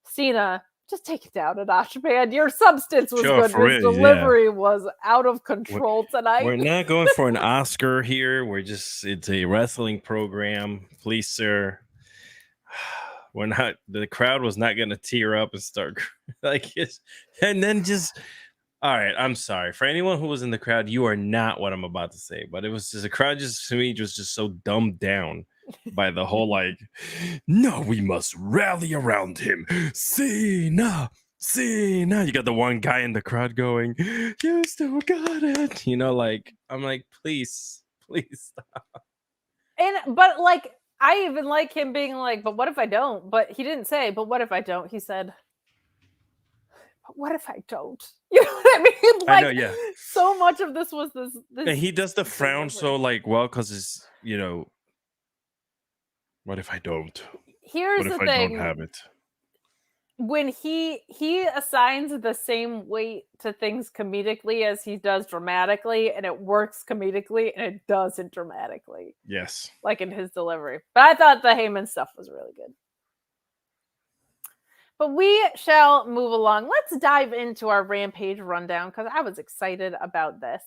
Cena, just take it down a notch, man. Your substance was good. Your delivery was out of control tonight. We're not going for an Oscar here. It's a wrestling program. Please, sir. We're not, the crowd was not going to tear up and start like this. And then just, all right, I'm sorry. For anyone who was in the crowd, you are not what I'm about to say. But it was just, the crowd just, to me, was just so dumbed down by the whole like, no, we must rally around him. Cena. You got the one guy in the crowd going, you still got it. You know, like, I'm like, please stop. But like, I even like him being like, but what if I don't? But he didn't say, but what if I don't? He said, but what if I don't? You know what I mean? Like, I know, yeah. So much of this was this and he does the frown so like well because it's, you know, what if I don't? Here's what if the I thing. don't have it? When he assigns the same weight to things comedically as he does dramatically, and it works comedically and it doesn't dramatically. Yes. Like in his delivery. But I thought the Heyman stuff was really good. But we shall move along. Let's dive into our Rampage rundown because I was excited about this.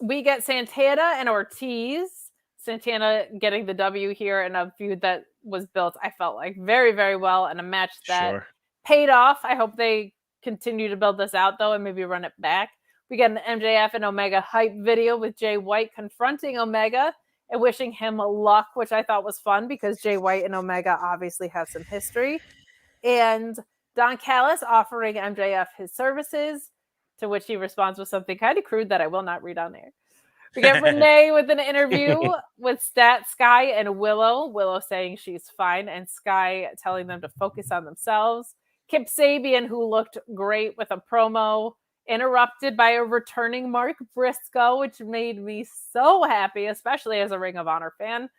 We get Santana and Ortiz. Santana getting the W here in a feud that was built, I felt like, very, very well, and a match that paid off. I hope they continue to build this out, though, and maybe run it back. We get an MJF and Omega hype video with Jay White confronting Omega and wishing him luck, which I thought was fun because Jay White and Omega obviously have some history. And Don Callis offering MJF his services, to which he responds with something kind of crude that I will not read on air. We get Renee with an interview with Stat, Sky, and Willow. Willow saying she's fine, and Sky telling them to focus on themselves. Kip Sabian, who looked great with a promo, interrupted by a returning Mark Briscoe, which made me so happy, especially as a Ring of Honor fan.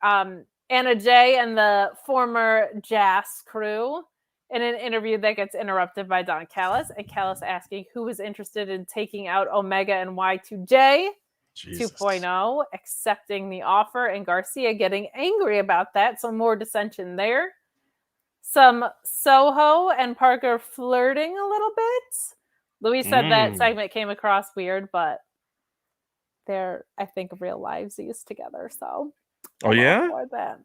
Anna Jay and the former Jazz crew in an interview that gets interrupted by Don Callis, and Callis asking who is interested in taking out Omega and Y2J. Jesus. 2.0 accepting the offer, and Garcia getting angry about that, so more dissension there. Some Soho and Parker flirting a little bit. Louis said that segment came across weird, but they're, I think, real livesies together, so yeah, that.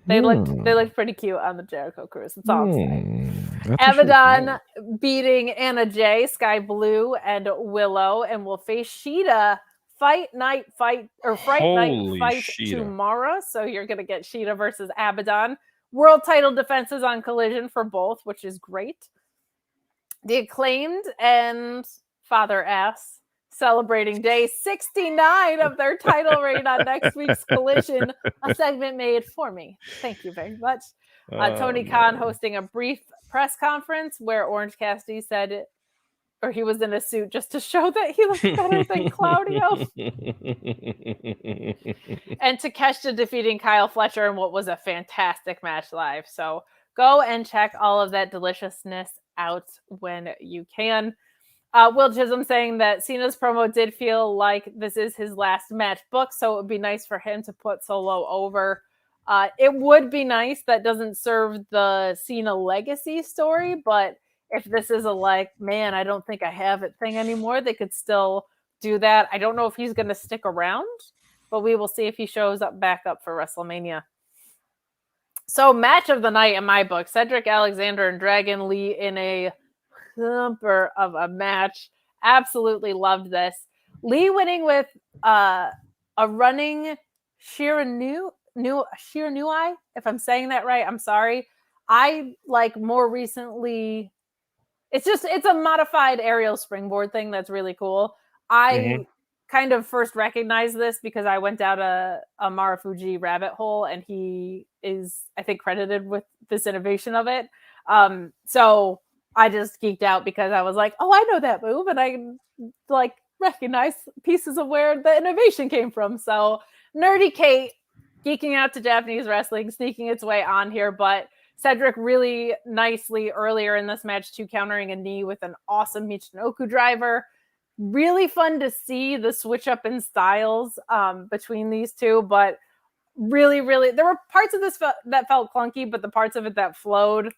They looked pretty cute on the Jericho cruise. That's all I'm saying. Abaddon beating Anna Jay, Sky Blue, and Willow, and will face Shida Fright Night Fight tomorrow. So you're gonna get Shida versus Abaddon. World title defenses on Collision for both, which is great. The Acclaimed and Father Ass celebrating day 69 of their title reign on next week's Collision, a segment made for me. Thank you very much. Tony Khan hosting a brief press conference where Orange Cassidy said, or he was in a suit just to show that he looked better than Claudio. And Takeshita defeating Kyle Fletcher in what was a fantastic match live. So go and check all of that deliciousness out when you can. Will Chisholm saying that Cena's promo did feel like this is his last match book, so it would be nice for him to put Solo over. It would be nice that doesn't serve the Cena legacy story, but if this is a like, man, I don't think I have it thing anymore, they could still do that. I don't know if he's going to stick around, but we will see if he shows up back up for WrestleMania. So match of the night in my book, Cedric Alexander and Dragon Lee in a thumper of a match. Absolutely loved this. Lee winning with a running Shiranui, if I'm saying that right. I'm sorry. I like more recently. It's a modified aerial springboard thing that's really cool. I kind of first recognized this because I went down a Marufuji rabbit hole, and he is, I think, credited with this innovation of it. So I just geeked out because I was like, oh, I know that move, and I like recognize pieces of where the innovation came from. So nerdy Kate geeking out to Japanese wrestling, sneaking its way on here, but Cedric really nicely earlier in this match too, countering a knee with an awesome Michinoku driver. Really fun to see the switch up in styles between these two, but really, there were parts of this that felt clunky, but the parts of it that flowed.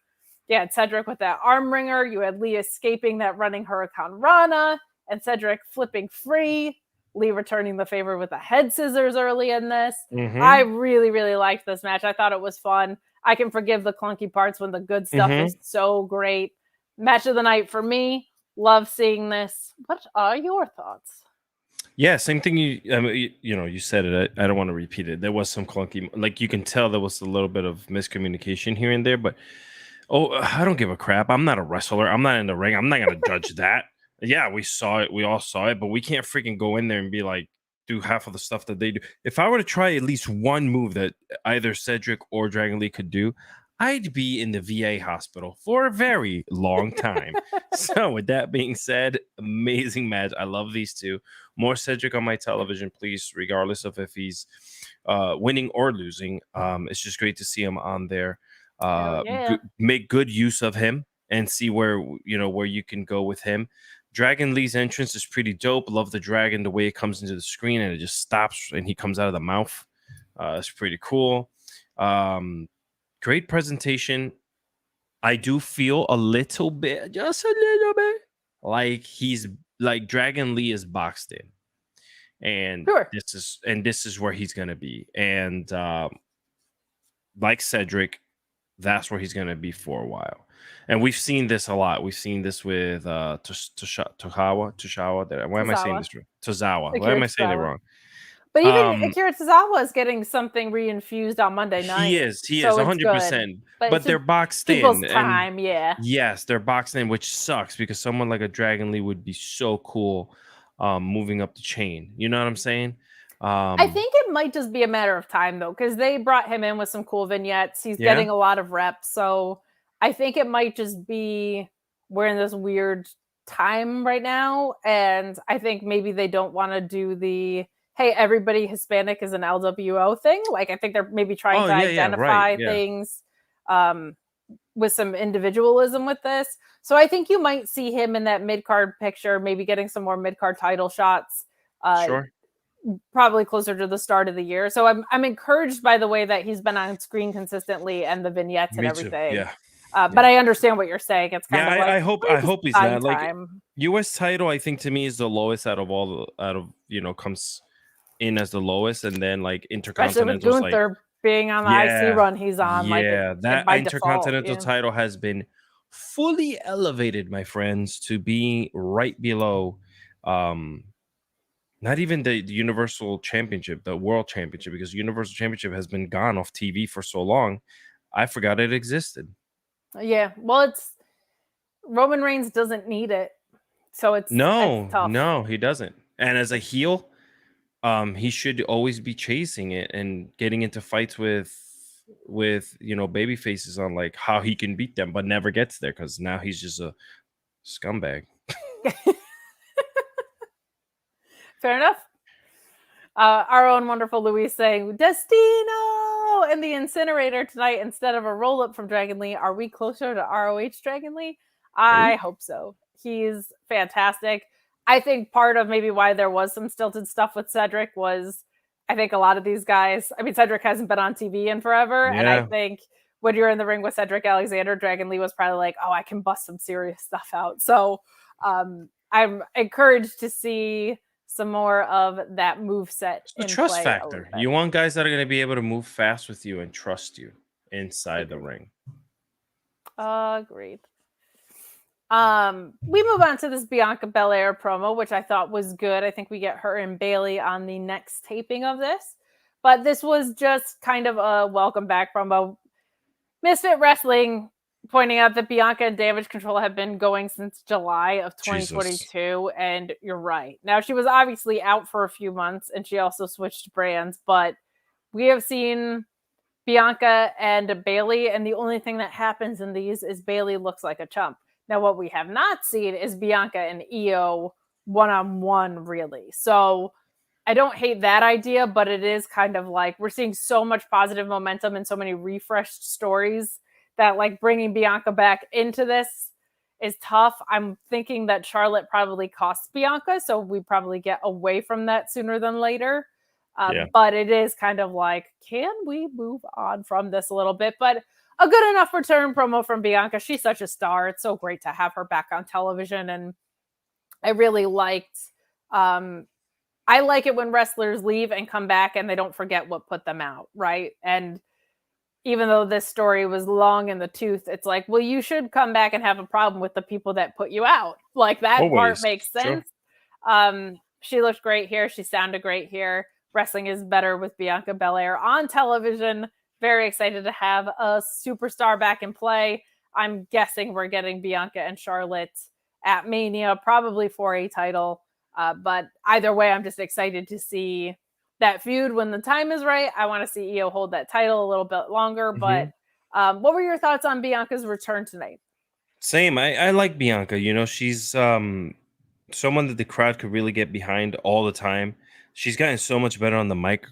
You had Cedric with that arm wringer. You had Lee escaping that running Hurricane Rana, and Cedric flipping free. Lee returning the favor with the head scissors early in this. I really liked this match. I thought it was fun. I can forgive the clunky parts when the good stuff is so great. Match of the night for me. Love seeing this. What are your thoughts? Yeah, same thing. You said it. I don't want to repeat it. There was some clunky, like you can tell there was a little bit of miscommunication here and there, but I don't give a crap. I'm not a wrestler. I'm not in the ring. I'm not going to judge that. Yeah, we saw it. We all saw it, but we can't freaking go in there and be like, do half of the stuff that they do. If I were to try at least one move that either Cedric or Dragon Lee could do, I'd be in the VA hospital for a very long time. So with that being said, amazing match. I love these two. More Cedric on my television, please, regardless of if he's winning or losing. It's just great to see him on there. Make good use of him and see where you can go with him. Dragon Lee's entrance is pretty dope. Love the dragon, the way it comes into the screen and it just stops and he comes out of the mouth. It's pretty cool. Great presentation. I do feel just a little bit like Dragon Lee is boxed in. And this is where he's gonna be. And like Cedric, that's where he's gonna be for a while. And we've seen this a lot. We've seen this with Tozawa. Why am I saying this wrong? Tozawa. Why am I saying it wrong? But even Akira Tozawa is getting something reinfused on Monday night. He is 100%. But they're boxed in. Time, yeah. Yes, they're boxed in, which sucks because someone like a Dragon Lee would be so cool moving up the chain. You know what I'm saying? I think it might just be a matter of time, though, because they brought him in with some cool vignettes. He's getting a lot of reps. So I think it might just be we're in this weird time right now. And I think maybe they don't want to do the, hey, everybody Hispanic is an LWO thing. Like, I think they're maybe trying to identify things with some individualism with this. So I think you might see him in that mid-card picture, maybe getting some more mid-card title shots. Sure. Probably closer to the start of the year. So I'm encouraged by the way that he's been on screen consistently and the vignettes and everything. Yeah. But I understand what you're saying. It's kind of like, I hope he's not like US title. I think to me is the lowest out of comes in as the lowest, and then like Intercontinental, especially with Gunther being on the IC run he's on. That Intercontinental title has been fully elevated, my friends, to being right below not even the Universal Championship, the World Championship, because the Universal Championship has been gone off TV for so long. I forgot it existed. Yeah, well, it's Roman Reigns doesn't need it, so it's tough. No, he doesn't. And as a heel, he should always be chasing it and getting into fights with baby faces on like how he can beat them, but never gets there because now he's just a scumbag. Fair enough. Our own wonderful Luis saying, Destino in the incinerator tonight instead of a roll-up from Dragon Lee. Are we closer to ROH Dragon Lee? I hope so. He's fantastic. I think part of maybe why there was some stilted stuff with Cedric was I think a lot of these guys, I mean, Cedric hasn't been on TV in forever. And I Yeah. think when you're in the ring with Cedric Alexander, Dragon Lee was probably like, oh, I can bust some serious stuff out. So I'm encouraged to see some more of that moveset It's the in trust play a little factor. bit. You want guys that are going to be able to move fast with you and trust you inside the ring. Agreed. We move on to this Bianca Belair promo, which I thought was good. I think we get her and Bayley on the next taping of this. But this was just kind of a welcome back promo. Misfit Wrestling pointing out that Bianca and Damage Control have been going since July of 2022. Jesus. And you're right. Now, she was obviously out for a few months and she also switched brands, but we have seen Bianca and Bayley, and the only thing that happens in these is Bayley looks like a chump. Now, what we have not seen is Bianca and Io one-on-one, really. So I don't hate that idea, but it is kind of like we're seeing so much positive momentum and so many refreshed stories that like bringing Bianca back into this is tough. I'm thinking that Charlotte probably costs Bianca, so we probably get away from that sooner than later. But it is kind of like, can we move on from this a little bit? But a good enough return promo from Bianca. She's such a star. It's so great to have her back on television. And I really liked, I like it when wrestlers leave and come back and they don't forget what put them out, right? And even though this story was long in the tooth, it's like, well, you should come back and have a problem with the people that put you out. Like that part makes sense. Sure. She looked great here. She sounded great here. Wrestling is better with Bianca Belair on television. Very excited to have a superstar back in play. I'm guessing we're getting Bianca and Charlotte at Mania, probably for a title. But either way, I'm just excited to see that feud when the time is right. I want to see Io hold that title a little bit longer. But what were your thoughts on Bianca's return tonight? Same. I like Bianca. You know, she's someone that the crowd could really get behind all the time. She's gotten so much better on the mic.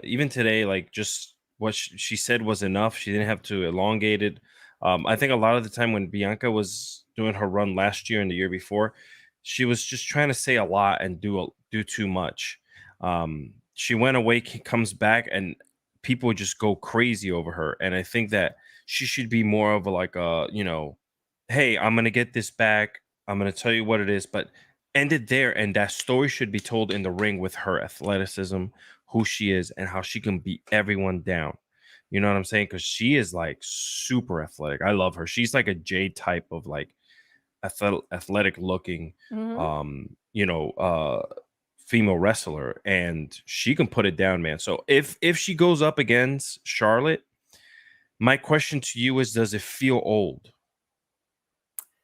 Even today, like just what she said was enough. She didn't have to elongate it. I think a lot of the time when Bianca was doing her run last year and the year before, she was just trying to say a lot and do too much. She went away, comes back, and people just go crazy over her. And I think that she should be more of hey, I'm gonna get this back. I'm gonna tell you what it is, but end it there. And that story should be told in the ring with her athleticism, who she is, and how she can beat everyone down. You know what I'm saying? Because she is like super athletic. I love her. She's like a J type of like athletic looking, female wrestler, and she can put it down, man. So if she goes up against Charlotte, my question to you is, does it feel old?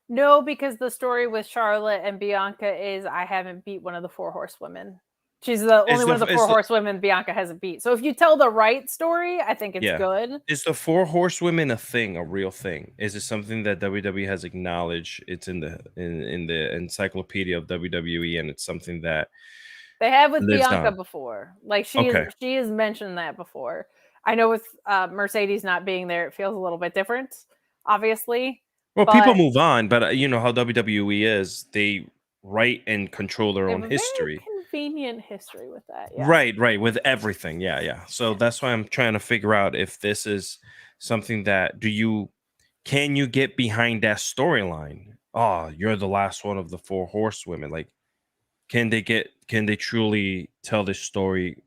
No, because the story with Charlotte and Bianca is I haven't beat one of the 4 horsewomen. She's the only one of the 4 horsewomen Bianca hasn't beat. So if you tell the right story, I think it's good. Is the 4 horsewomen a real thing? Is it something that WWE has acknowledged? It's in the encyclopedia of WWE, and it's something that they have with Bianca before. Like she has mentioned that before. I know with Mercedes not being there, it feels a little bit different, obviously. Well, people move on, but you know how WWE is. They write and control their own history. Very convenient history with that. Yeah. Right. With everything. Yeah. So that's why I'm trying to figure out if this is something that can you get behind that storyline? Oh, you're the last one of the 4 horsewomen. Like, can they truly tell this story?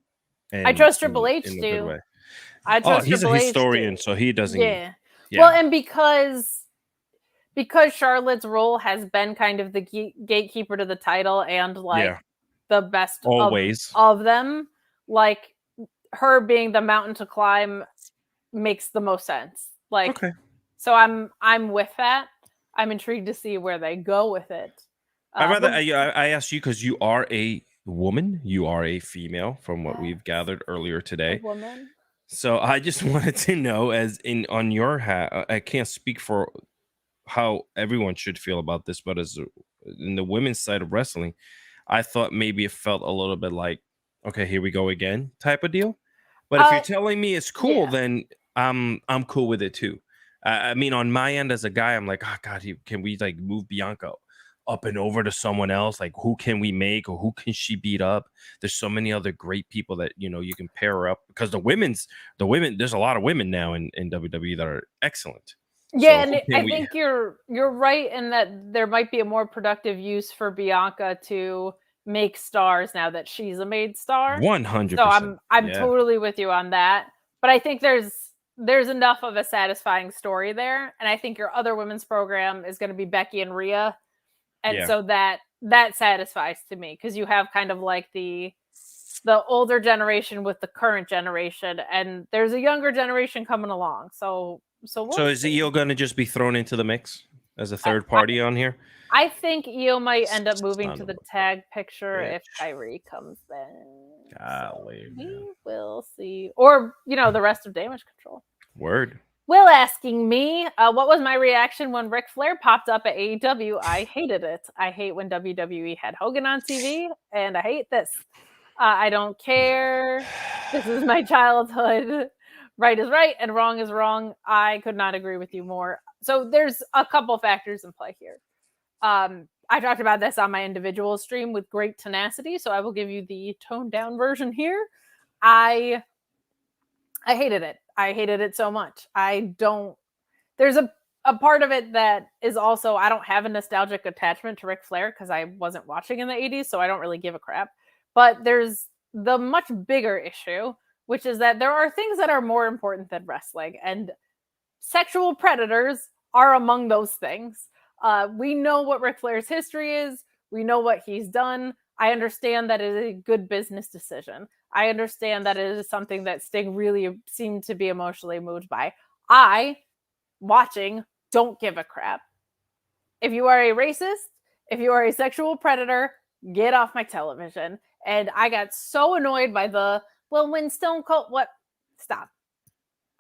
I trust Triple H too. I trust he's a historian, so he doesn't. Yeah. Well, and because Charlotte's role has been kind of the gatekeeper to the title and like the best always of them, like her being the mountain to climb makes the most sense. Like, so I'm with that. I'm intrigued to see where they go with it. I asked you because you are a woman, you are a female, from what we've gathered earlier today. A woman. So I just wanted to know, on your hat, I can't speak for how everyone should feel about this, but as in the women's side of wrestling, I thought maybe it felt a little bit like, okay, here we go again type of deal. But if you're telling me it's cool, then I'm cool with it too. I mean, on my end as a guy, I'm like, oh God, can we like move Bianca up and over to someone else. Like, who can we make or who can she beat up? There's so many other great people that, you know, you can pair her up, because the women, there's a lot of women now in WWE that are excellent. Yeah, So and I think you're right in that there might be a more productive use for Bianca to make stars now that she's a made star. 100%. So I'm totally with you on that. But I think there's enough of a satisfying story there, and I think your other women's program is going to be Becky and Rhea, and so that satisfies to me, because you have kind of like the older generation with the current generation, and there's a younger generation coming along. So is Io going to just be thrown into the mix as a third party on here? I think Io might end up moving to the tag picture if Kyrie comes in. Golly, so we will see. Or, you know, the rest of Damage Control. Word. Will asking me, what was my reaction when Ric Flair popped up at AEW? I hated it. I hate when WWE had Hogan on TV, and I hate this. I don't care. This is my childhood. Right is right and wrong is wrong. I could not agree with you more. So there's a couple factors in play here. I talked about this on my individual stream with great tenacity, so I will give you the toned down version here. I hated it. I hated it so much. There's a part of it that is also, I don't have a nostalgic attachment to Ric Flair because I wasn't watching in the 80s, so I don't really give a crap. But there's the much bigger issue, which is that there are things that are more important than wrestling, and sexual predators are among those things. We know what Ric Flair's history is. We know what he's done. I understand that it is a good business decision. I understand that it is something that Sting really seemed to be emotionally moved by. I, watching, don't give a crap. If you are a racist, if you are a sexual predator, get off my television. And I got so annoyed by when Stone Cold, stop.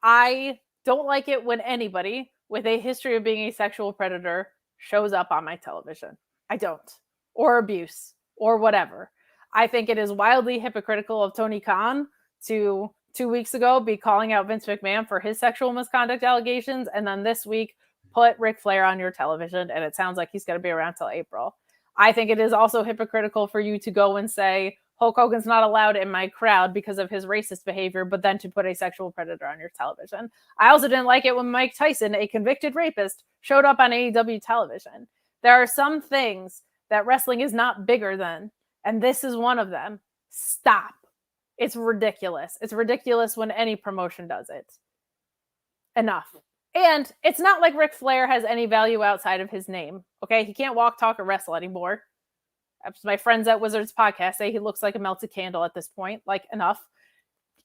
I don't like it when anybody with a history of being a sexual predator shows up on my television. I don't. Or abuse, or whatever. I think it is wildly hypocritical of Tony Khan to 2 weeks ago be calling out Vince McMahon for his sexual misconduct allegations, and then this week put Ric Flair on your television, and it sounds like he's going to be around till April. I think it is also hypocritical for you to go and say Hulk Hogan's not allowed in my crowd because of his racist behavior, but then to put a sexual predator on your television. I also didn't like it when Mike Tyson, a convicted rapist, showed up on AEW television. There are some things that wrestling is not bigger than, and this is one of them. Stop. It's ridiculous. It's ridiculous when any promotion does it. Enough. And it's not like Ric Flair has any value outside of his name. Okay? He can't walk, talk, or wrestle anymore. As my friends at Wizards Podcast say, he looks like a melted candle at this point. Like, enough.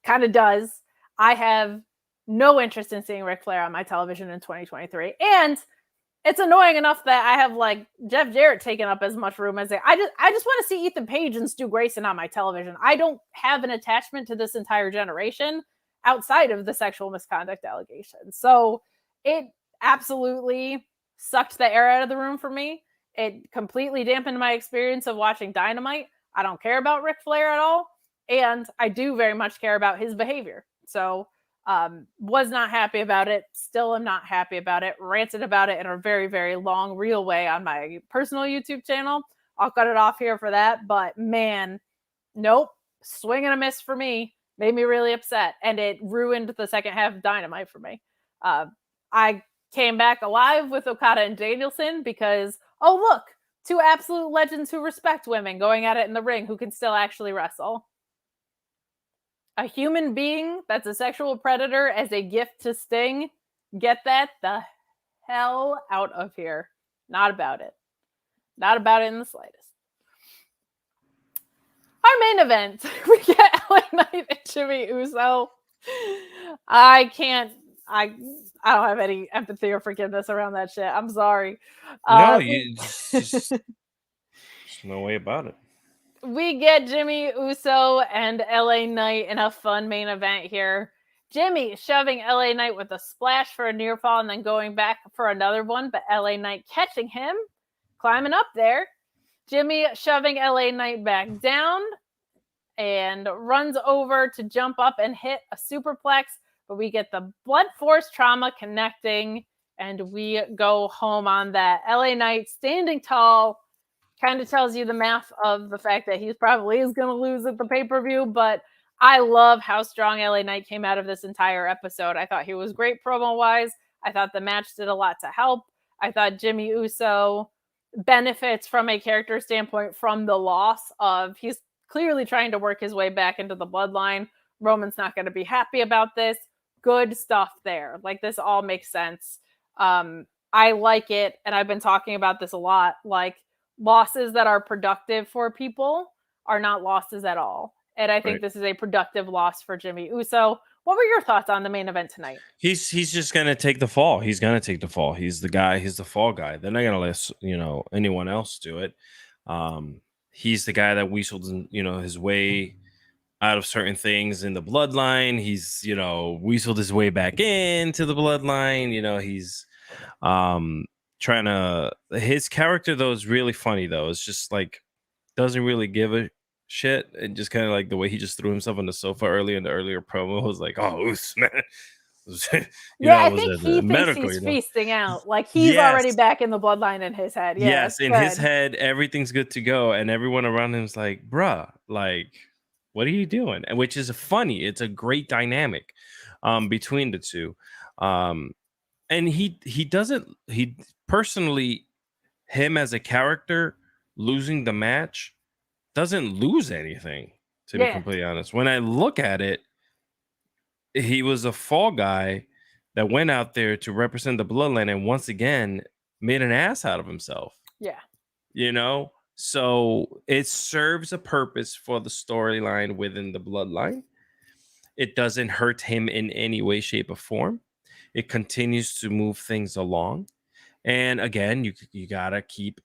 Kind of does. I have no interest in seeing Ric Flair on my television in 2023. And it's annoying enough that I have like Jeff Jarrett taking up as much room as I just want to see Ethan Page and Stu Grayson on my television. I don't have an attachment to this entire generation outside of the sexual misconduct allegations. So it absolutely sucked the air out of the room for me. It completely dampened my experience of watching Dynamite. I don't care about Ric Flair at all. And I do very much care about his behavior. So was not happy about it. Still am not happy about it. Ranted about it in a very, very long, real way on my personal YouTube channel. I'll cut it off here for that. But man, nope. Swing and a miss for me. Made me really upset. And it ruined the second half of Dynamite for me. I came back alive with Okada and Danielson because, oh, look, two absolute legends who respect women going at it in the ring who can still actually wrestle. A human being that's a sexual predator as a gift to Sting, get that the hell out of here. Not about it. Not about it in the slightest. Our main event, we get LA Knight and Jimmy Uso. I don't have any empathy or forgiveness around that shit. I'm sorry. No, there's no way about it. We get Jimmy Uso and LA Knight in a fun main event here. Jimmy shoving LA Knight with a splash for a near fall and then going back for another one, but LA Knight catching him, climbing up there. Jimmy shoving LA Knight back down and runs over to jump up and hit a superplex, but we get the blunt force trauma connecting and we go home on that. LA Knight standing tall, Kind of tells you the math of the fact that he probably is going to lose at the pay-per-view, but I love how strong LA Knight came out of this entire episode. I thought he was great promo-wise. I thought the match did a lot to help. I thought Jimmy Uso benefits from a character standpoint from the loss of he's clearly trying to work his way back into the bloodline. Roman's not going to be happy about this. Good stuff there. Like, this all makes sense. I like it, and I've been talking about this a lot. Like, losses that are productive for people are not losses at all. And I think this is a productive loss for Jimmy Uso. What were your thoughts on the main event tonight? He's just gonna take the fall. He's gonna take the fall. He's the guy. He's the fall guy. They're not gonna let anyone else do it. He's the guy that weaseled his way out of certain things in the bloodline. He's weaseled his way back into the bloodline. He's trying to. His character though is really funny though. It's just like doesn't really give a shit, and just kind of like the way he just threw himself on the sofa early in the earlier promo was like, oh, man. I think he thinks he's feasting out. Like, he's already back in the bloodline in his head. Yeah, yes, in his head, everything's good to go, and everyone around him is like, bruh, like, what are you doing? And which is funny. It's a great dynamic between the two. And he doesn't, he personally, him as a character losing the match doesn't lose anything, to be completely honest. When I look at it, he was a fall guy that went out there to represent the bloodline and once again made an ass out of himself. Yeah. So it serves a purpose for the storyline within the bloodline. It doesn't hurt him in any way, shape, or form. It continues to move things along. And again, you gotta keep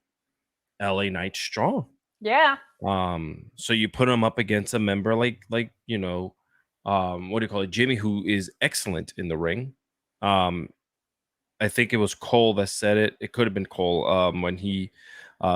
LA Knight strong. Yeah. So you put him up against a member like what do you call it, Jimmy, who is excellent in the ring. I think it was Cole that said it. It could have been Cole when he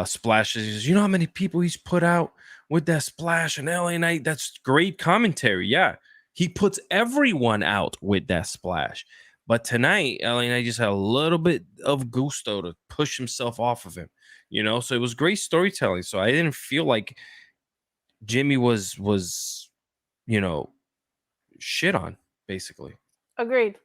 splashes. He says, you know how many people he's put out with that splash and LA Knight? That's great commentary. Yeah, he puts everyone out with that splash. But tonight, LA Knight just had a little bit of gusto to push himself off of him. So it was great storytelling. So I didn't feel like Jimmy was shit on, basically. Agreed.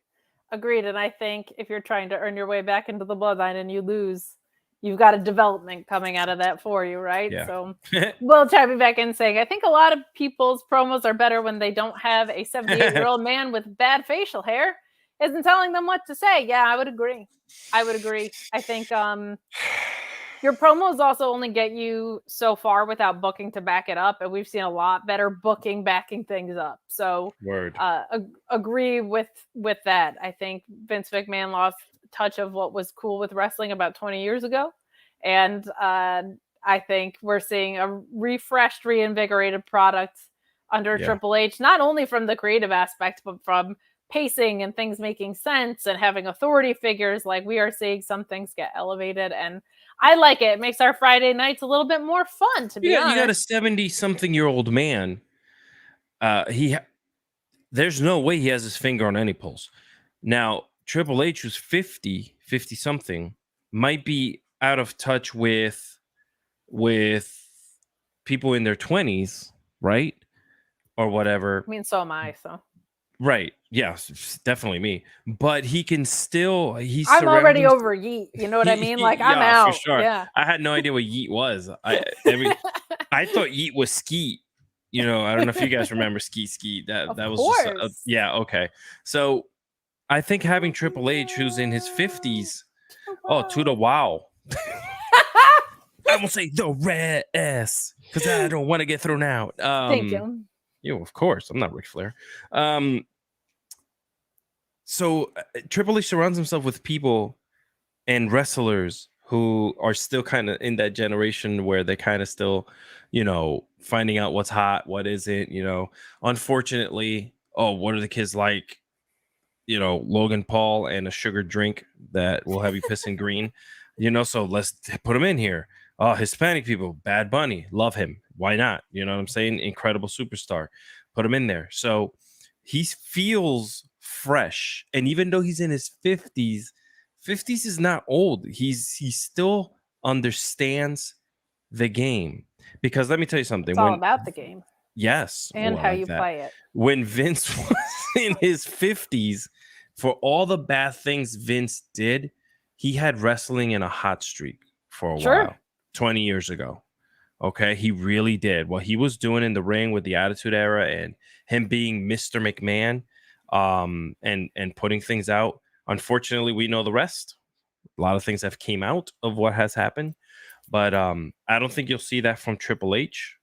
And I think if you're trying to earn your way back into the bloodline and you lose, you've got a development coming out of that for you, right? Yeah. So we'll chime back in saying, I think a lot of people's promos are better when they don't have a 78-year-old man with bad facial hair isn't telling them what to say. Yeah, I would agree. I think your promos also only get you so far without booking to back it up, and we've seen a lot better booking backing things up. So agree with that. I think Vince McMahon lost touch of what was cool with wrestling about 20 years ago, and I think we're seeing a refreshed, reinvigorated product under Triple H, not only from the creative aspect, but from pacing and things making sense and having authority figures. Like, we are seeing some things get elevated, and I like it. It makes our Friday nights a little bit more fun, to be honest. You got a 70-something-year-old man. There's no way he has his finger on any pulse. Now, Triple H, who's 50-something, might be out of touch with people in their 20s, right? Or whatever. I mean, so am I, so. Right. Yes, definitely me. But he can still. I'm already over yeet. You know what I mean? Like, I'm out. For sure. Yeah. I had no idea what yeet was. I thought yeet was skeet. I don't know if you guys remember skeet. That was just okay. So I think having Triple H, who's in his 50s, to the wow. I won't say the red S because I don't want to get thrown out. Thank you. Of course, I'm not Ric Flair. So Triple H surrounds himself with people and wrestlers who are still kind of in that generation where they kind of still, finding out what's hot, what isn't, Unfortunately, what are the kids like? Logan Paul and a sugar drink that will have you pissing green, so let's put him in here. Hispanic people, Bad Bunny, love him. Why not? You know what I'm saying? Incredible superstar. Put him in there. So he feels fresh. And even though he's in his 50s is not old. He still understands the game. Because let me tell you something. It's all about the game. Yes. And I how like you that. play it. When Vince was in his 50s, for all the bad things Vince did, he had wrestling in a hot streak for a while, 20 years ago. Okay, he really did. What he was doing in the ring with the Attitude Era and him being Mr. McMahon, and putting things out. Unfortunately, we know the rest. A lot of things have came out of what has happened, but I don't think you'll see that from Triple H.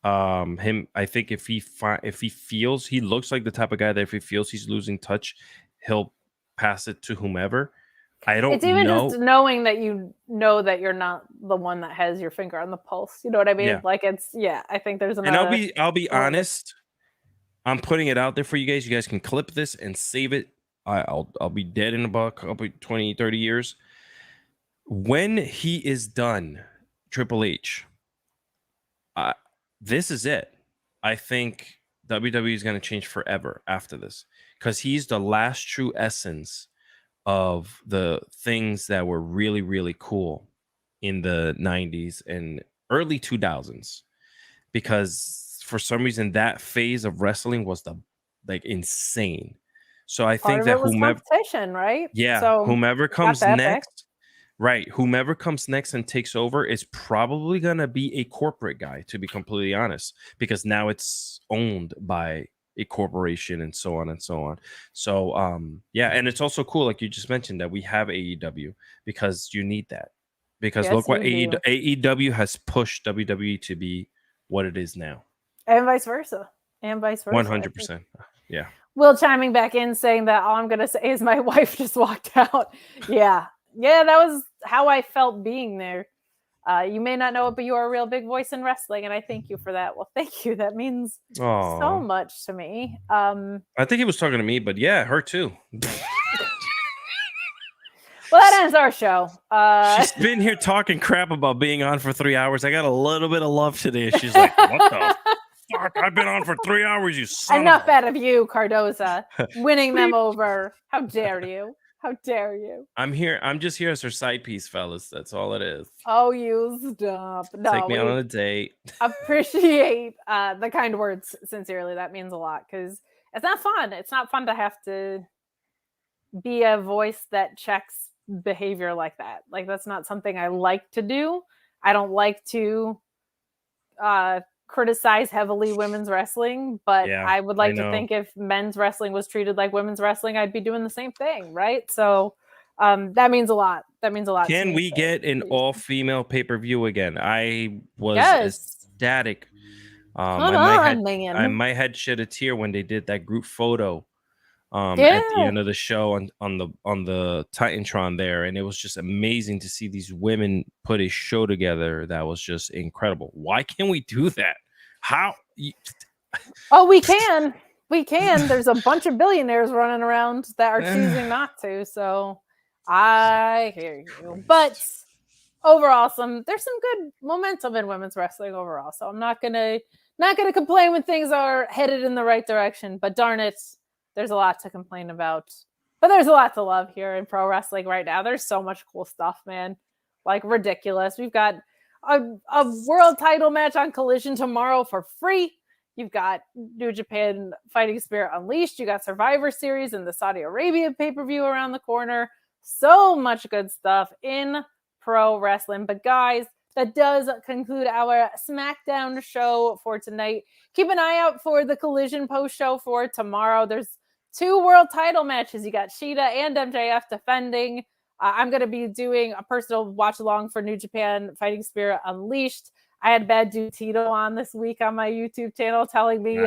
I think if he feels, he looks like the type of guy that if he feels he's losing touch, he'll pass it to whomever. I don't know. It's even just knowing that you know that you're not the one that has your finger on the pulse. You know what I mean? Yeah. Like I think there's And I'll be honest. I'm putting it out there for you guys. You guys can clip this and save it. I'll be dead in about 20, 30 years. When he is done, Triple H, this is it. I think WWE is going to change forever after this because he's the last true essence of the things that were really, really cool in the 90s and early 2000s. Because for some reason, that phase of wrestling was insane. So I think that competition, right? Yeah, so whomever comes next. Right. Whomever comes next and takes over is probably going to be a corporate guy, to be completely honest, because now it's owned by a corporation and so on and so on. So, yeah. And it's also cool, like you just mentioned, that we have AEW because you need that. Because look what AEW has pushed WWE to be what it is now. And vice versa. 100%. Yeah. Will chiming back in saying that all I'm going to say is my wife just walked out. Yeah, that was how I felt being there. You may not know it, but you are a real big voice in wrestling, and I thank you for that. Well, thank you. That means so much to me. I think he was talking to me, but yeah, her too. Well, that ends our show. She's been here talking crap about being on for 3 hours. I got a little bit of love today. She's like, what the fuck? I've been on for 3 hours, you son Enough out of you, Cardoza, winning them over. How dare you? How dare you? I'm here. I'm just here as her side piece, fellas. That's all it is. Oh, you stop. No, take me on a date. Appreciate the kind words, sincerely. That means a lot because it's not fun. It's not fun to have to be a voice that checks behavior like that. Like, that's not something I like to do. I don't like to criticize heavily women's wrestling, but I would like to think if men's wrestling was treated like women's wrestling, I'd be doing the same thing, right? So that means a lot. That means a lot. Can we get an all-female pay-per-view again? I was ecstatic. I might had shed a tear when they did that group photo at the end of the show on the Titantron there, and it was just amazing to see these women put a show together that was just incredible. Why can't we do that? How? Oh, we can. There's a bunch of billionaires running around that are choosing not to. So I hear you, but overall, there's some good momentum in women's wrestling overall. So I'm not gonna complain when things are headed in the right direction. But darn it, there's a lot to complain about. But there's a lot to love here in pro wrestling right now. There's so much cool stuff, man. Like, ridiculous. We've got a world title match on Collision tomorrow for free. You've got New Japan Fighting Spirit Unleashed. You got Survivor Series and the Saudi Arabia pay-per-view around the corner. So much good stuff in pro wrestling. But guys, that does conclude our SmackDown show for tonight. Keep an eye out for the Collision post show for tomorrow. There's 2 world title matches. You got Shida and MJF defending. I'm going to be doing a personal watch along for New Japan Fighting Spirit Unleashed. I had Bad Dude Tito on this week on my YouTube channel telling me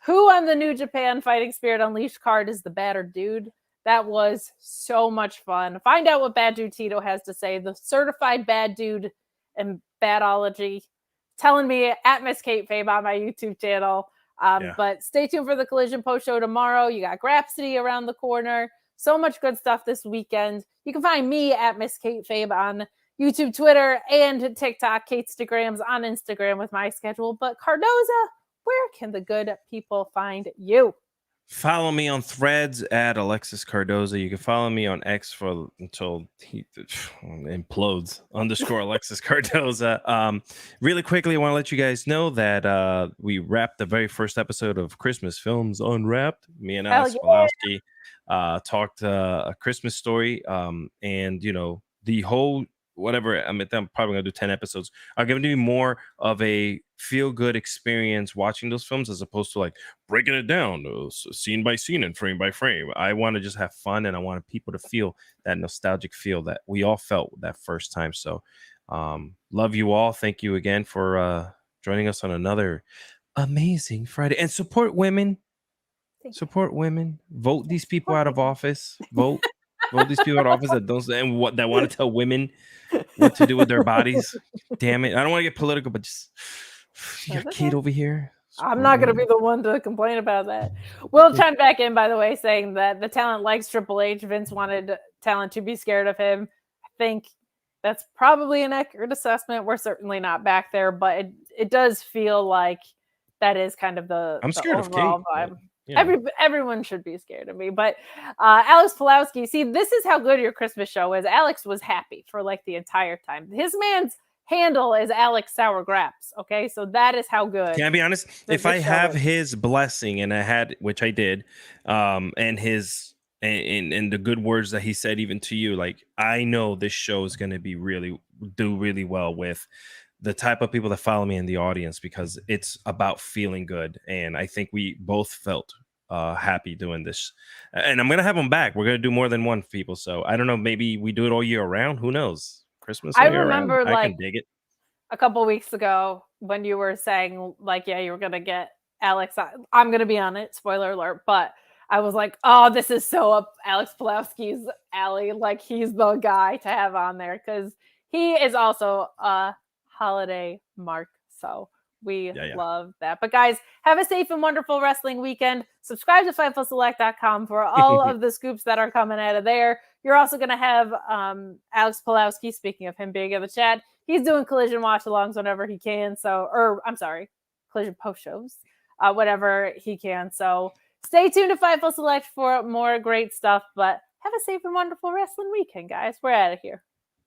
who on the New Japan Fighting Spirit Unleashed card is the badder dude. That was so much fun. Find out what Bad Dude Tito has to say. The certified bad dude and badology telling me at Miss Kate Fabe on my YouTube channel. But stay tuned for the Collision post show tomorrow. You got Grapsity around the corner. So much good stuff this weekend. You can find me at Miss Kate Fabe on YouTube, Twitter, and TikTok. Katestagrams on Instagram with my schedule. But Cardoza, where can the good people find you? Follow me on Threads at Alexis Cardoza. You can follow me on X until he implodes _ Alexis Cardoza. Really quickly, I want to let you guys know that we wrapped the very first episode of Christmas Films Unwrapped. Me and Alex Pulowski talked A Christmas Story, and the whole whatever. I'm probably gonna do 10 episodes. I'm gonna do more of a feel-good experience watching those films as opposed to like breaking it down scene by scene and frame by frame. I want to just have fun, and I want people to feel that nostalgic feel that we all felt that first time. So love you all. Thank you again for joining us on another amazing Friday. And support women. Support women. Vote these people out of office. Vote these people out of office that don't that want to tell women what to do with their bodies. Damn it. I don't want to get political, but just you got a kid over here. I'm not going to be the one to complain about that. Will chimed back in, by the way, saying that the talent likes Triple H. Vince wanted talent to be scared of him. I think that's probably an accurate assessment. We're certainly not back there, but it does feel like that is kind of I'm scared of Kate. Vibe. Yeah. Everyone should be scared of me. But Alex Pulowski, see, this is how good your Christmas show is. Alex was happy for like the entire time. His man's handle is Alex Sour Graps. Okay, so that is how good. Can I be honest? If I have his blessing, and I had, which I did, and his and the good words that he said even to you, like I know this show is going to be do really well with the type of people that follow me in the audience, because it's about feeling good, and I think we both felt happy doing this. And I'm gonna have them back. We're gonna do more than one, people. So I don't know. Maybe we do it all year round. Who knows? Christmas. I remember I can dig it. A couple weeks ago when you were saying like, yeah, you were gonna get Alex. I'm gonna be on it. Spoiler alert, but I was like, oh, this is so up Alex Pulowski's alley. Like he's the guy to have on there because he is also a holiday mark. So we love that. But guys, have a safe and wonderful wrestling weekend. Subscribe to FightfulSelect.com for all of the scoops that are coming out of there. You're also going to have Alex Pulowski, speaking of him being in the chat, he's doing Collision watch-alongs whenever he can. Collision post-shows, whenever he can. So stay tuned to Fightful Select for more great stuff. But have a safe and wonderful wrestling weekend, guys. We're out of here.